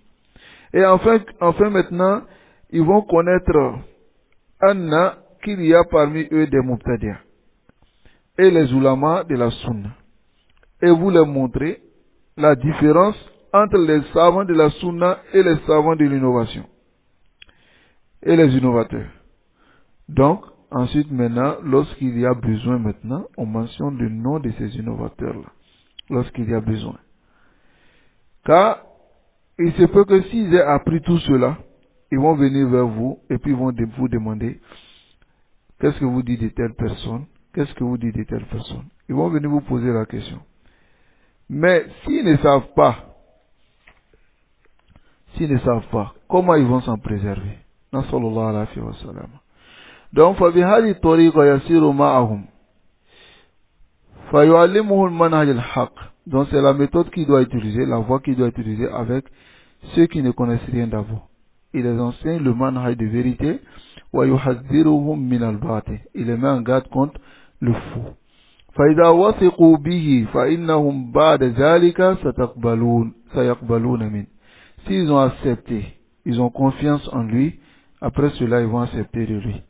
Et enfin maintenant, ils vont connaître qu'il y a parmi eux des mubtadi'a et les ulama de la sunna. Et vous leur montrez la différence entre les savants de la sunna et les savants de l'innovation. Et les innovateurs. Donc, ensuite maintenant, lorsqu'il y a besoin maintenant, on mentionne le nom de ces innovateurs-là. Lorsqu'il y a besoin. Car, il se peut que s'ils aient appris tout cela, ils vont venir vers vous et puis ils vont vous demander qu'est-ce que vous dites de telle personne, qu'est-ce que vous dites de telle personne. Ils vont venir vous poser la question. Mais s'ils ne savent pas, comment ils vont s'en préserver? Nasallallahu alayhi wa sallam. Donc, فَبِهَذِهِ الطَّرِيقَ يَسِيرُ مَعَهُمْ فَيُعَلِّمُهُ الْمَنْهَجَ الْحَقِّ. Donc, c'est la méthode qu'il doit utiliser, la voie qu'il doit utiliser avec ceux qui ne connaissent rien d'abord. Il les enseigne le manhaj de vérité. وَيُحَذِّرُهُمْ مِنَ الْبَاطِلِ. Il les met en garde contre le faux. فَإِذَا وَثِقُوا بِهِ فَإِنَّهُمْ بَعْدَ ذَلِكَ سَيَقْبَلُونَ مِنْهُ. S'ils ont accepté, ils ont confiance en lui, après cela ils vont accepter de lui.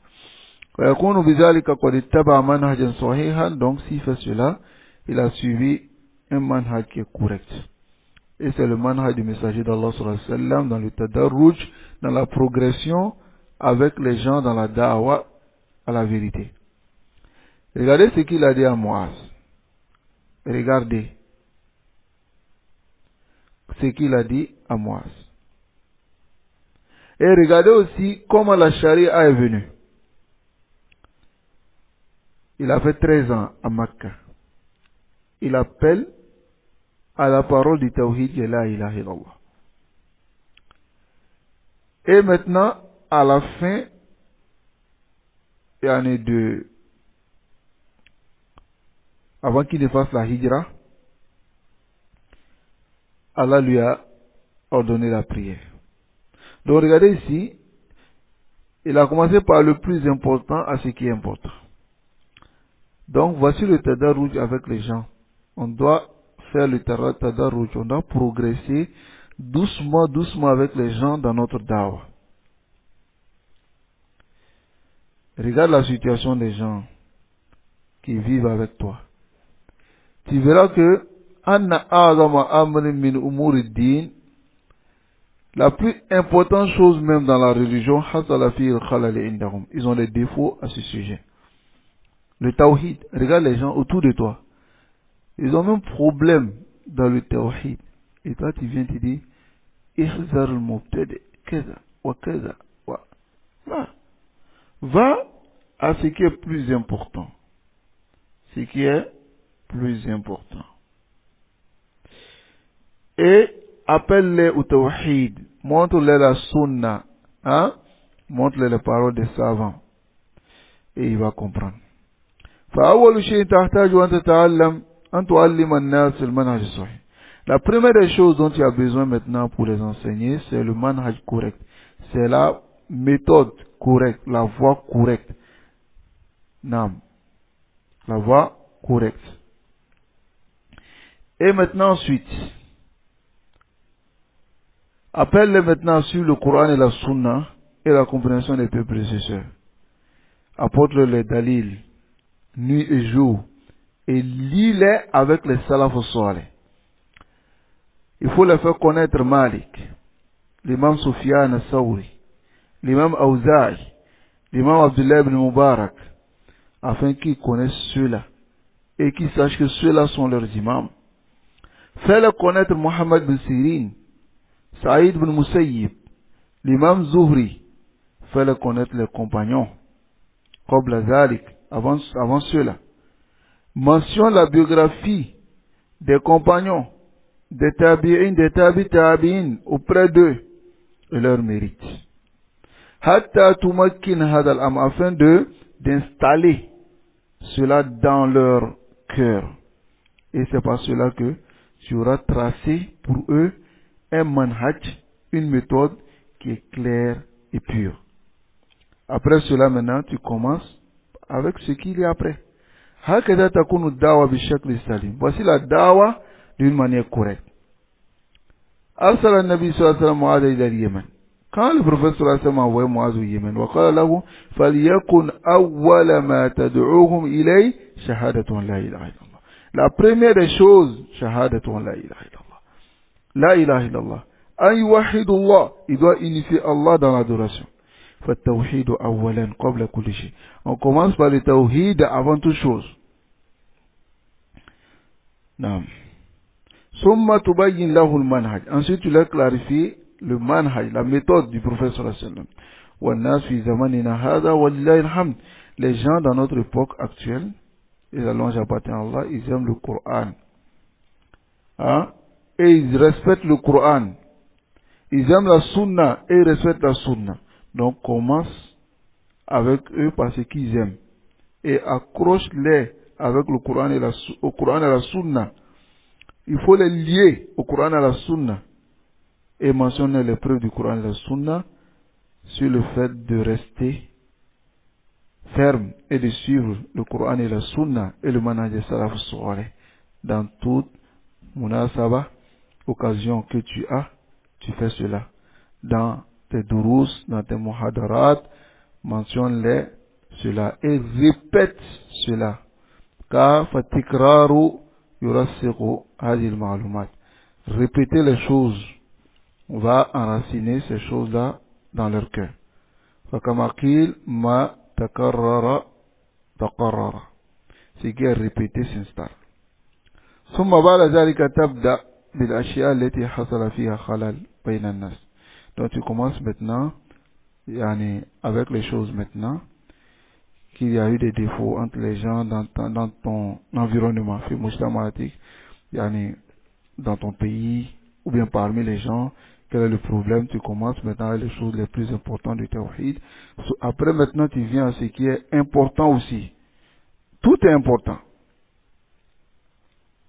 ويكون بذلك قد اتبع منهجا صحيحا. Donc s'il fait cela, il a suivi un manhaj qui est correct. Et c'est le manhaj du messager d'Allah sallallahu alayhi wa sallam dans le tadarruj, dans la progression avec les gens dans la da'wa à la vérité. Regardez ce qu'il a dit à Muaz. Regardez ce qu'il a dit à Muaz. Et regardez aussi comment la charia est venue. Il a fait 13 ans à Makkah. Il appelle à la parole du Tawhid et la ilaha illallah. Et maintenant, à la fin, avant qu'il ne fasse la hijra, Allah lui a ordonné la prière. Donc regardez ici, il a commencé par le plus important à ce qui est important. Donc voici le tadarruj avec les gens. On doit faire le tadarruj, on doit progresser doucement avec les gens dans notre dawa. Regarde la situation des gens qui vivent avec toi. Tu verras que la plus importante chose même dans la religion, ils ont des défauts à ce sujet. Le tawhid, regarde les gens autour de toi. Ils ont même problème dans le tawhid. Et toi tu viens te dire, va à ce qui est plus important. Ce qui est plus important. Et appelle-les au tawhid. Montre-les la sunna. Hein? Montre-les les paroles des savants. Et il va comprendre. فأول شيء تحتاج أن تتعلم أن تعلم الناس المنهج الصحيح. La première des choses dont tu as besoin maintenant pour les enseigner, c'est le manhaj correct. C'est la méthode correcte, la voie correcte. Nam. La voie correcte. Et maintenant ensuite, appelle-les maintenant sur le Coran et la Sunna et la compréhension des peuples prédécesseurs. apporte les dalils, nuit et jour, et lis-les avec les salaf salih. Il faut les faire connaître Malik, l'imam Sufyan al-Sawri, l'imam Awza'i, l'imam Abdullah ibn Mubarak, afin qu'ils connaissent ceux-là et qu'ils sachent que ceux-là sont leurs imams. Fais-les connaître Mohammed bin Sirin, Saïd bin Musayyib, l'imam Zuhri. Fais-les connaître les compagnons, Qabla Zalik, avant ceux-là. Mentionne la biographie des compagnons, des tabi'in, des tabi'in auprès d'eux et leur mérite. Hatta tumakkin hadal am, afin d'installer cela dans leur cœur. Et c'est par cela que tu auras tracé pour eux un manhaj, une méthode qui est claire et pure. Après cela, maintenant, tu commences avec ce qu'il y a après. Voici la dawa d'une manière correcte. أرسل النبي صلى الله عليه وسلم معاذ إلى اليمن. قال البروفيسور صلى الله عليه وسلم هو معاذ اليمن وقال له فليكن أول ما تدعوهم إليه شهادة لا إله إلا الله. La première des choses, شهادة لا إله إلا الله. لا إله إلا الله. أن يوحد الله. Il doit unifier Allah dans l'adoration. فالتوحيد أولا قبل كل شيء. On commence par le tawhid avant toute chose. نعم. ثم تبين له المنهج. Ensuite tu leur clarifies le manhaj, la méthode du prophète sallallahu alayhi wa sallam. والناس في زماننا هذا ولله الحمد. Les gens dans notre époque actuelle, et la louange appartient à Allah, ils aiment le Coran. Hein? Et ils respectent le Coran. Ils aiment la sunna et ils respectent la sunna. Donc commence avec eux par ce qu'ils aiment. Et accroche-les avec le Coran au Coran et la sunna. Il faut les lier au Coran et à la Sunna et mentionner les preuves du Coran et de la Sunna sur le fait de rester ferme et de suivre le Coran et la Sunna et le manhaj de Salaf Salih dans toute munasaba, occasion que tu as, tu fais cela. Dans tes durous, dans tes muhadarat, mentionne-les cela et répète cela. Car fatikraru yurassiqu hadhihi al-ma'lumat. Répéter les choses va enraciner ces choses-là dans leur cœur. Fakama qil ma takarrara taqarrara. Ce qui est répété s'installe. ثم بعد ذلك تبدأ بالأشياء التي حصل فيها خلل بين الناس. Donc tu commences maintenant, avec les choses maintenant, qu'il y a eu des défauts entre les gens dans ton environnement, dans ton pays, ou bien parmi les gens, quel est le problème, tu commences maintenant avec les choses les plus importantes du tawhid. Après maintenant tu viens à ce qui est important aussi. Tout est important.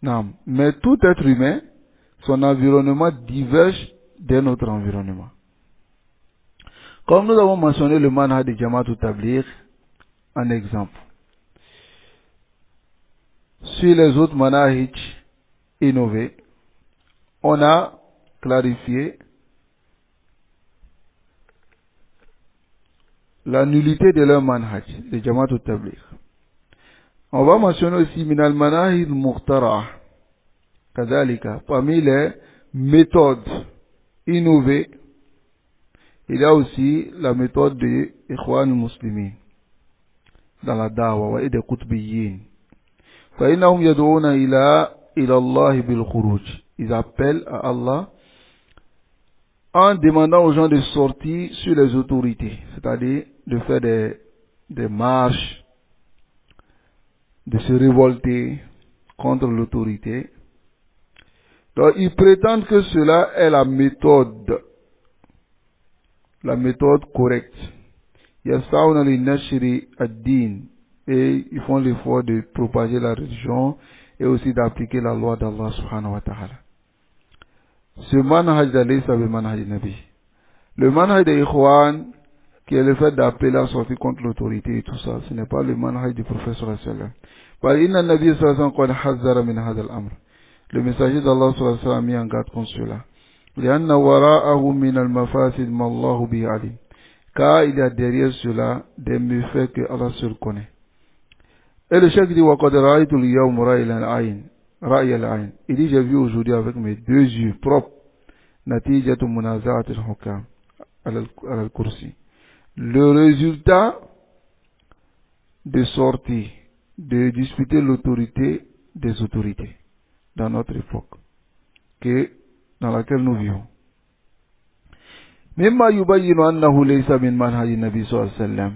Non, mais tout être humain, son environnement diverge de notre environnement. Comme nous avons mentionné le manhaj de Jamaat al-Tabligh, un exemple. Sur les autres manhaj innovés, on a clarifié la nullité de leur manhaj, de Jamaat al-Tabligh. On va mentionner aussi minal manahid muhtara, kadhalika, parmi les méthodes innovées, il y a aussi la méthode des Ikhwan al-Muslimin dans la da'wa et des Qutbiyyin. فإنهم يدعون إلى الله بالخروج. Ils appellent à Allah en demandant aux gens de sortir sur les autorités, c'est-à-dire de faire des marches, de se révolter contre l'autorité. Donc ils prétendent que cela est la méthode correcte. Yasawna li nashri ad-din, et ils font l'effort de propager la religion et aussi d'appliquer la loi d'Allah subhanahu wa ta'ala. Ce manhaj d'Allah, c'est le manhaj Nabi. Le manhaj des Ikhwan, qui est le fait d'appeler à sortir contre l'autorité et tout ça, ce n'est pas le manhaj du prophète sallallahu alayhi wa sallam. Le messager d'Allah sallallahu alayhi wa sallam a mis en garde contre cela. car il y a derrière cela des méfaits que Allah seul connaît. Et le cheikh dit وَقَدْ رَأَيْتُ الْيَوْمَ رَأْيَ الْعَيْنِ. Il dit j'ai vu aujourd'hui avec mes deux yeux propres نتيجة منازعة الحكام على الكرسي. Le résultat de sortie, de disputer l'autorité des autorités dans notre époque, dans laquelle nous vivons. مما يبين أنه ليس من منهج النبي صلى الله عليه وسلم.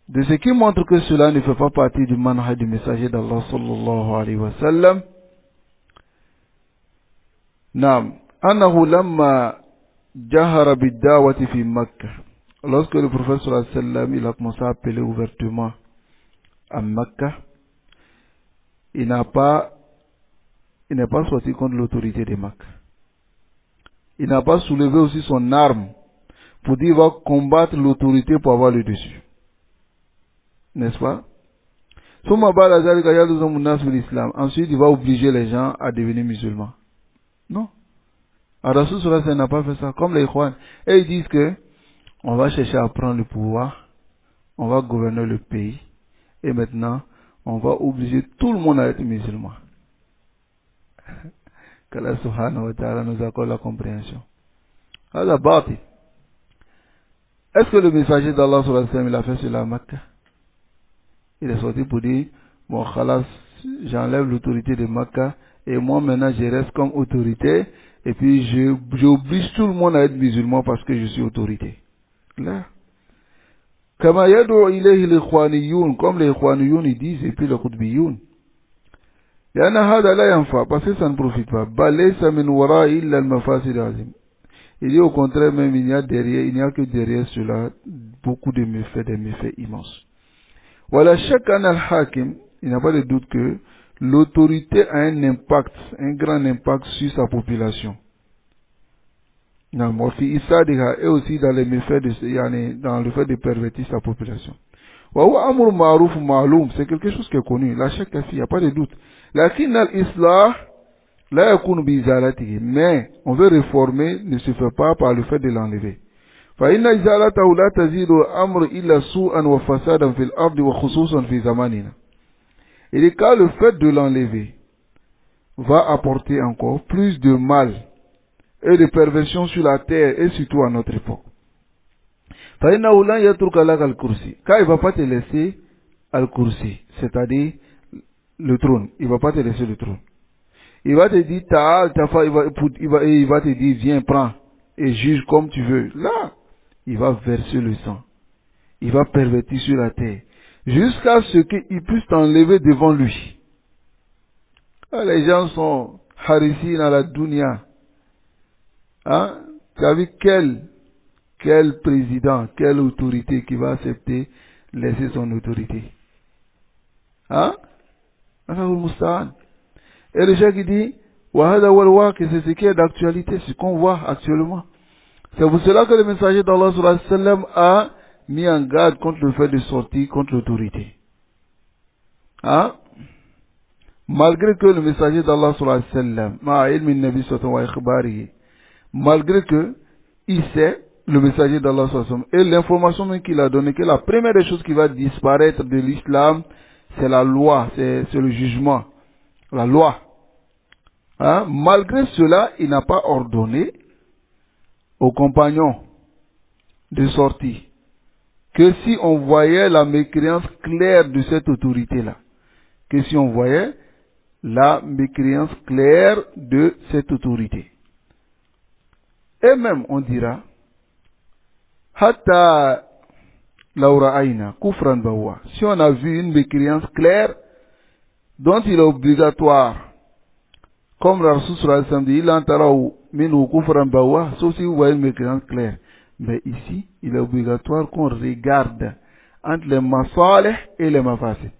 De ce qui montre que cela ne fait pas partie du manhaj du messager d'Allah sallallahu alayhi wa sallam. Naam, annahu lamma jahara bid-da'wati fi Makkah. Lorsque le prophète sallallahu alayhi wa sallam il a commencé à appeler ouvertement à Makkah, il n'est pas sorti contre l'autorité de Makkah. Il n'a pas soulevé aussi son arme pour dire qu'il va combattre l'autorité pour avoir le dessus. N'est-ce pas? Ensuite, il va obliger les gens à devenir musulmans. Non. Rasul sallallahu alayhi wa sallam n'a pas fait ça. Comme les Ikhwan. Et ils disent que on va chercher à prendre le pouvoir, on va gouverner le pays, et maintenant, on va obliger tout le monde à être musulman. Qu'Allah subhanahu wa ta'ala nous accorde la compréhension. Alors, Bati, est-ce que le messager d'Allah sallallahu alayhi wa sallam il a fait cela à Makkah? Il est sorti pour dire, bon, khalas, j'enlève l'autorité de Makkah, et moi maintenant je reste comme autorité, et puis j'oblige tout le monde à être musulman parce que je suis autorité. Là. Kama yad'u ilayhi l'ikhwaniyun, comme les ikhwaniyun ils disent, et puis les qutbiyun. Yana hada la yanfa, parce que ça ne profite pas. Balaysa min wara'i illa al-mafasid azim. Il dit au contraire même, il n'y a que derrière cela beaucoup de méfaits, des méfaits immenses. Voilà, chacun al-hakim, il n'y a pas de doute que l'autorité a un impact, un grand impact sur sa population. Et aussi dans les méfaits, dans le fait de pervertir sa population. C'est quelque chose qui est connu. La chèque, il n'y a pas de doute. Mais on veut réformer, ne se fait pas par le fait de l'enlever. فإن إزالته لا تزيد الأمر إلا سوءا وفسادا في الأرض وخصوصا في زماننا. Et quand le fait de l'enlever va apporter encore plus de mal et de perversion sur la terre et surtout à notre époque. فإنه لا يترك لك الكرسي. Quand il ne va pas te laisser al-kursi, c'est-à-dire le trône, il ne va pas te laisser le trône. Il va te dire, il va te dire, viens, prends et juge comme tu veux. Là, il va verser le sang. Il va pervertir sur la terre. Jusqu'à ce qu'il puisse t'enlever devant lui. Ah, les gens sont harissi dans la dunya. Hein? Tu as vu quel président, quelle autorité qui va accepter laisser son autorité? Hein? Et le chef qui dit, que c'est ce qui est d'actualité, ce qu'on voit actuellement. C'est pour cela que le messager d'Allah sallallahu alayhi wa sallam a mis en garde contre le fait de sortir contre l'autorité. Hein? Malgré que le messager d'Allah sallallahu alayhi wa sallam, malgré que il sait, le messager d'Allah sallallahu alayhi wa sallam, et l'information même qu'il a donnée, que la première des choses qui va disparaître de l'islam, c'est la loi, c'est le jugement, la loi. Hein? Malgré cela, il n'a pas ordonné aux compagnons de sortir que si on voyait la mécréance claire de cette autorité-là, que si on voyait la mécréance claire de cette autorité. Et même on dira, Hatta Laura Aina, Kufran Bawa, si on a vu une mécréance claire dont il est obligatoire, comme la Rasul sallallahu alayhi wa sallam dit, il entara minu kufran bawa, sauf si vous voyez une mécréance claire. Mais ici, il est obligatoire qu'on regarde entre les masalih et les mafasid,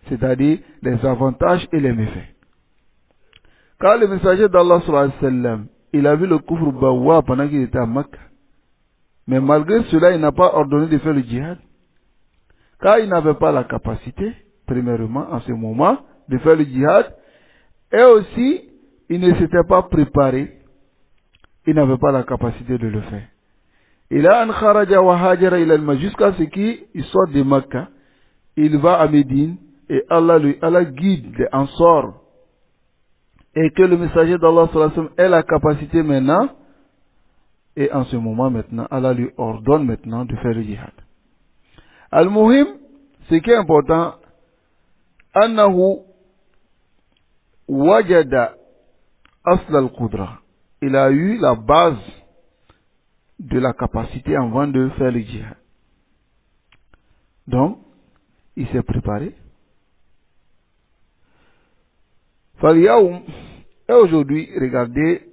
c'est-à-dire les avantages et les méfaits. Quand le messager d'Allah sallallahu alayhi wa sallam, il a vu le kufr bawa pendant qu'il était à Makkah, mais malgré cela, il n'a pas ordonné de faire le djihad. Car il n'avait pas la capacité, premièrement, en ce moment, de faire le djihad, et aussi, il ne s'était pas préparé, il n'avait pas la capacité de le faire. Ila an kharaja wa hajara ila al-Masjid, jusqu'à ce qu'il sorte de Makkah, il va à Médine, et Allah guide les Ansar, et que le messager d'Allah sallallahu alayhi wa sallam ait la capacité maintenant, et en ce moment maintenant, Allah lui ordonne maintenant de faire le jihad. Al-Muhim, ce qui est important, annahu wajada asl al-qudra. Il a eu la base de la capacité avant de faire le djihad. Donc, il s'est préparé. Faliyaoum, et aujourd'hui, regardez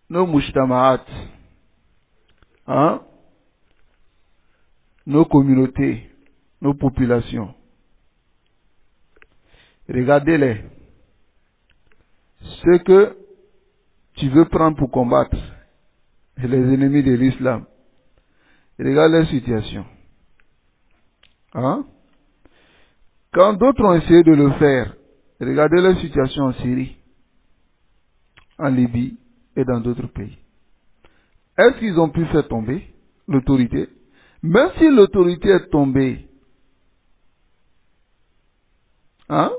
nos mujtama'at, hein, nos communautés, nos populations. Regardez-les. Ce que tu veux prendre pour combattre les ennemis de l'islam. Regarde leur situation. Hein? Quand d'autres ont essayé de le faire, regardez leur situation en Syrie, en Libye et dans d'autres pays. Est-ce qu'ils ont pu faire tomber l'autorité? Même si l'autorité est tombée, hein?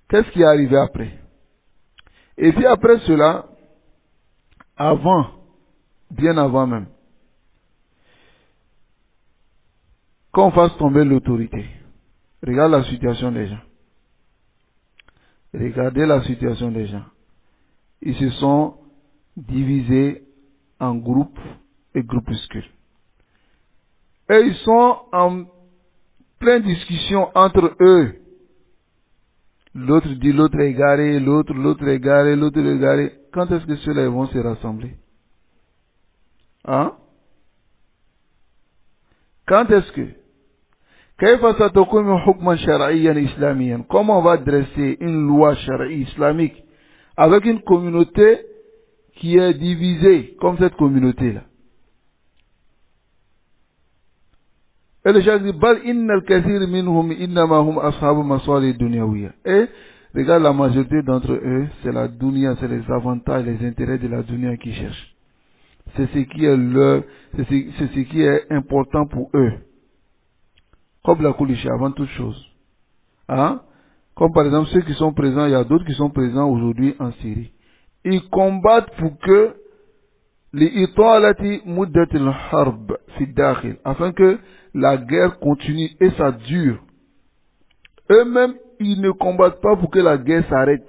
Qu'est-ce qui est arrivé après? Et puis après cela, avant, bien avant même, qu'on fasse tomber l'autorité, regarde la situation des gens. Regardez la situation des gens. Ils se sont divisés en groupes et groupuscules. Et ils sont en pleine discussion entre eux. L'autre dit l'autre est égaré, l'autre est égaré, l'autre est égaré. Quand est-ce que ceux-là vont se rassembler? Hein? Quand est-ce que? Comment on va dresser une loi shara'i islamique avec une communauté qui est divisée comme cette communauté-là? Et le chef dit, Bal innal kathir minhum innama hum ashabu maswali dunyawiyya. Et regarde, la majorité d'entre eux, c'est la dunya, c'est les avantages, les intérêts de la dunya qu'ils cherchent. C'est ce qui est c'est ce qui est important pour eux. Comme la coulisha, avant toute chose. Hein? Comme par exemple ceux qui sont présents, il y a d'autres qui sont présents aujourd'hui en Syrie. Ils combattent pour que afin que la guerre continue et ça dure. Eux-mêmes, ils ne combattent pas pour que la guerre s'arrête,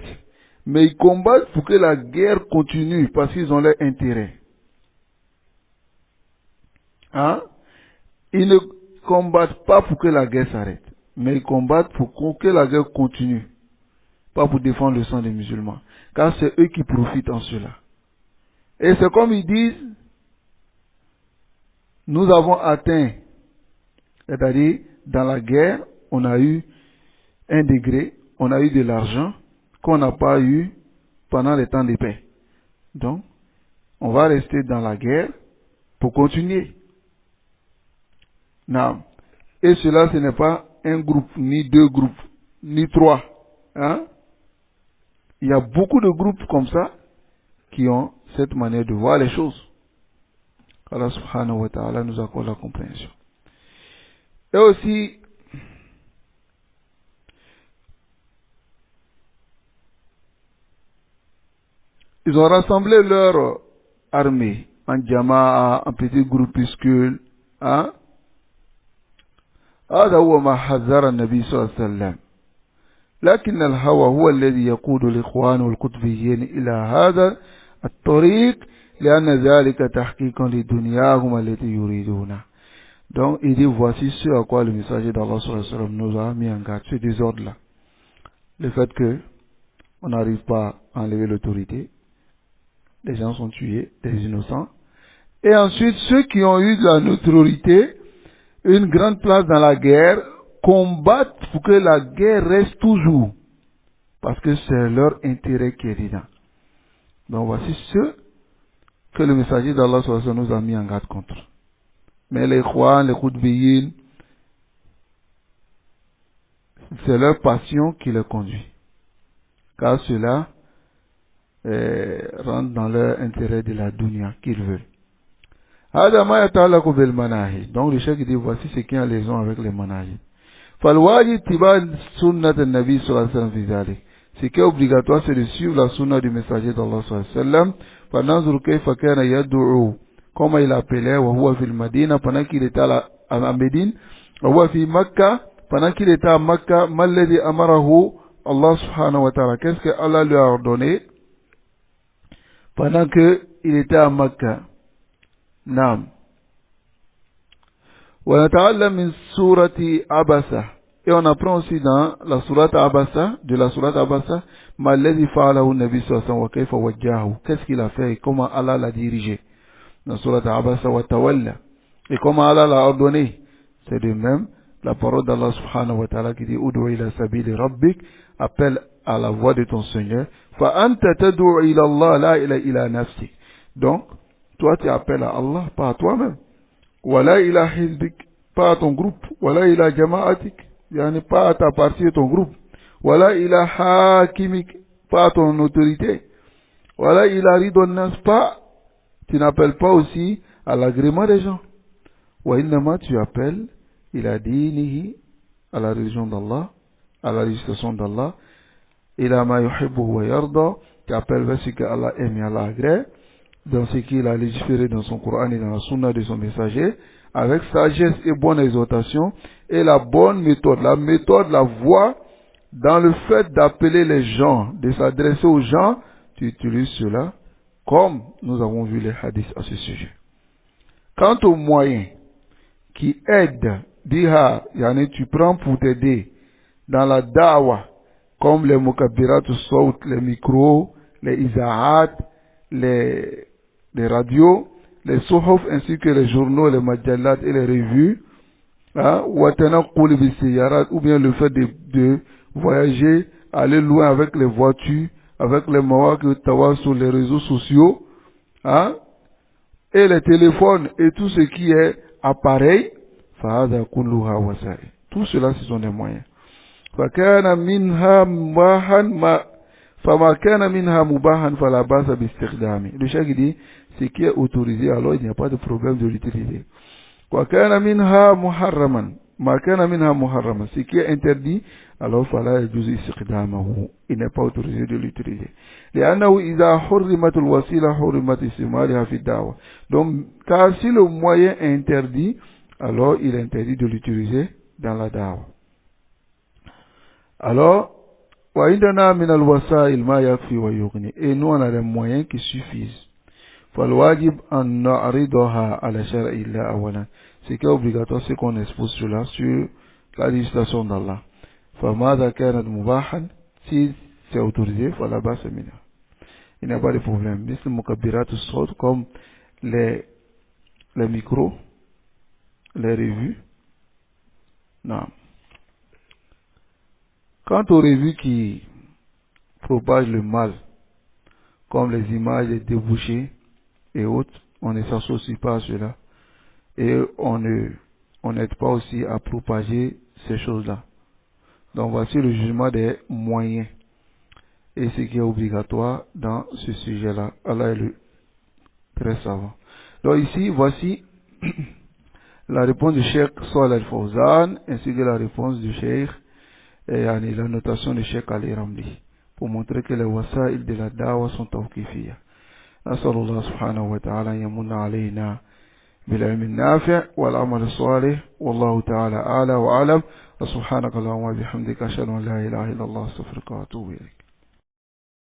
mais ils combattent pour que la guerre continue parce qu'ils ont leur intérêt. Hein? Ils ne combattent pas pour que la guerre s'arrête, mais ils combattent pour que la guerre continue, pas pour défendre le sang des musulmans, car c'est eux qui profitent en cela. Et c'est comme ils disent, nous avons atteint, c'est-à-dire dans la guerre, on a eu un degré, on a eu de l'argent qu'on n'a pas eu pendant les temps de paix. Donc, on va rester dans la guerre pour continuer. Non. Et cela, ce n'est pas un groupe, ni deux groupes, ni trois. Hein? Il y a beaucoup de groupes comme ça qui ont cette manière de voir les choses. Allah subhanahu wa ta'ala nous accorde la compréhension. Et aussi, ils ont rassemblé leur armée en jama'a, en petits groupuscules. Hein? هذا هو ما حذر النبي صلى الله عليه وسلم. لكن الهوى هو الذي يقود الإخوان والقطبيين إلى هذا الطريق لأن ذلك تحقيق لدنياهم التي يريدون. Donc il dit voici ce à quoi le messager d'Allah sallallahu alayhi wa sallam nous a mis en garde, ce désordre-là. Le fait que on n'arrive pas à enlever l'autorité, les gens sont tués, des innocents. Et ensuite ceux qui ont eu de la notoriété, une grande place dans la guerre, combattent pour que la guerre reste toujours. Parce que c'est leur intérêt qui est dedans. Donc voici ce que le messager d'Allah nous a mis en garde contre. Mais les Khouans, les Khoudbiyin, c'est leur passion qui les conduit. Car cela rentrent dans leur intérêt de la dunya qu'ils veulent. هذا ما يتعلق بالمناهي. Donc le cheikh dit voici ce qui est en liaison avec les manahij. فالواجب اتباع سنة النبي صلى الله عليه وسلم في ذلك. Ce qui est obligatoire, c'est de suivre la sunna du messager d'Allah صلى الله عليه وسلم. فننظر كيف كان يدعو, comment il appelait, وهو في المدينة, pendant qu'il était à Médine, وهو في مكة, pendant qu'il était à Makkah, ما الذي أمره Allah subhanahu wa ta'ala, qu'est-ce que Allah lui a ordonné pendant qu'il était à Makkah. Naam. ونتعلم من سورة عبسة. Et on apprend aussi dans la sourate Abasa, de la sourate Abasa, ما الذي فعله النبي صلى الله عليه وسلم وكيف وجهه, qu'est-ce qu'il a fait et comment Allah l'a dirigé. Dans la sourate Abasa wa Tawalla, et comment Allah l'a ordonné. C'est de même la parole d'Allah subhanahu wa ta'ala qui dit Ud'u ila sabili rabbik, appelle à la voix de ton Seigneur. Fa anta tad'u ila Allah la ila nafsik. Donc, toi tu appelles à Allah, pas à toi-même. Wala ila hizbik, pas à ton groupe. Wala ila jama'atik, yani pas à ta partie de ton groupe. Wala ila hakimik, pas à ton autorité. Wala ila ridon nas, pas, tu n'appelles pas aussi à l'agrément des gens. Wa innama, tu appelles ila dinihi, à la religion d'Allah, à la législation d'Allah. Ila ma yuhibbu wa yarda, tu appelles vers ce que Allah aime et Allah agrée, dans ce qu'il a légiféré dans son Coran et dans la sunna de son messager, avec sagesse et bonne exhortation, et la bonne méthode, la voie, dans le fait d'appeler les gens, de s'adresser aux gens, tu utilises cela, comme nous avons vu les hadiths à ce sujet. Quant aux moyens qui aident, diha, yani tu prends pour t'aider dans la da'wa, comme les mukabirat saut, les micros, les isahat, les radios, les suhuf ainsi que les journaux, les majallat et les revues, ou bien le fait de voyager, aller loin avec les voitures, avec les mawaq tawa sur les réseaux sociaux, et les téléphones et tout ce qui est appareil, tout cela ce sont des moyens. فكان منها مباحا فما كان منها مباحا فلا بأس باستخدامه. Le cheikh dit ce qui est autorisé, alors il n'y a pas de problème de l'utiliser. وكان منها محرما ما كان منها محرما, ce qui est interdit, alors فلا يجوز استخدامه, il n'est pas autorisé de l'utiliser. لأنه إذا حرمت الوسيلة حرمت استعمالها في الدعوة. Donc car si le moyen est interdit, alors il est interdit de l'utiliser dans la da'wa. Alors, وَعِنْدَنَا مِنَ الْوَسَائِلِ مَا يَكْفِي وَيُغْنِي. Et nous, on a des moyens qui suffisent. فَالْوَاجِبْ أَنْ نَعْرِضَهَا عَلَى شَرْعِ اللَّهِ أَوَلًا. Ce qui est obligatoire, c'est qu'on expose cela sur la législation d'Allah. فَمَاذَا كَانَتْ مُبَاحًا, si c'est autorisé, فَلَا بَأْسَ مِنْهَا. Il n'y a pas de problème. مثل مكبرات الصوت, comme les micros, les revues. Non. Quant aux revues qui propagent le mal, comme les images des débouchés et autres, on ne s'associe pas à cela. Et on n'aide pas aussi à propager ces choses-là. Donc voici le jugement des moyens. Et ce qui est obligatoire dans ce sujet-là. Allah est le très savant. Donc ici, voici la réponse du Cheikh Salih Al-Fawzan, ainsi que la réponse du Cheikh et la notation de Cheikh Ali Ramli, pour montrer que les wasa'il de la da'wa sont tawqifiyya. نسأل الله سبحانه وتعالى أن يمن علينا بالعلم النافع والعمل الصالح والله تعالى أعلى وأعلم وسبحانك اللهم وبحمدك أشهد أن لا إله إلا الله أستغفرك وأتوب إليك.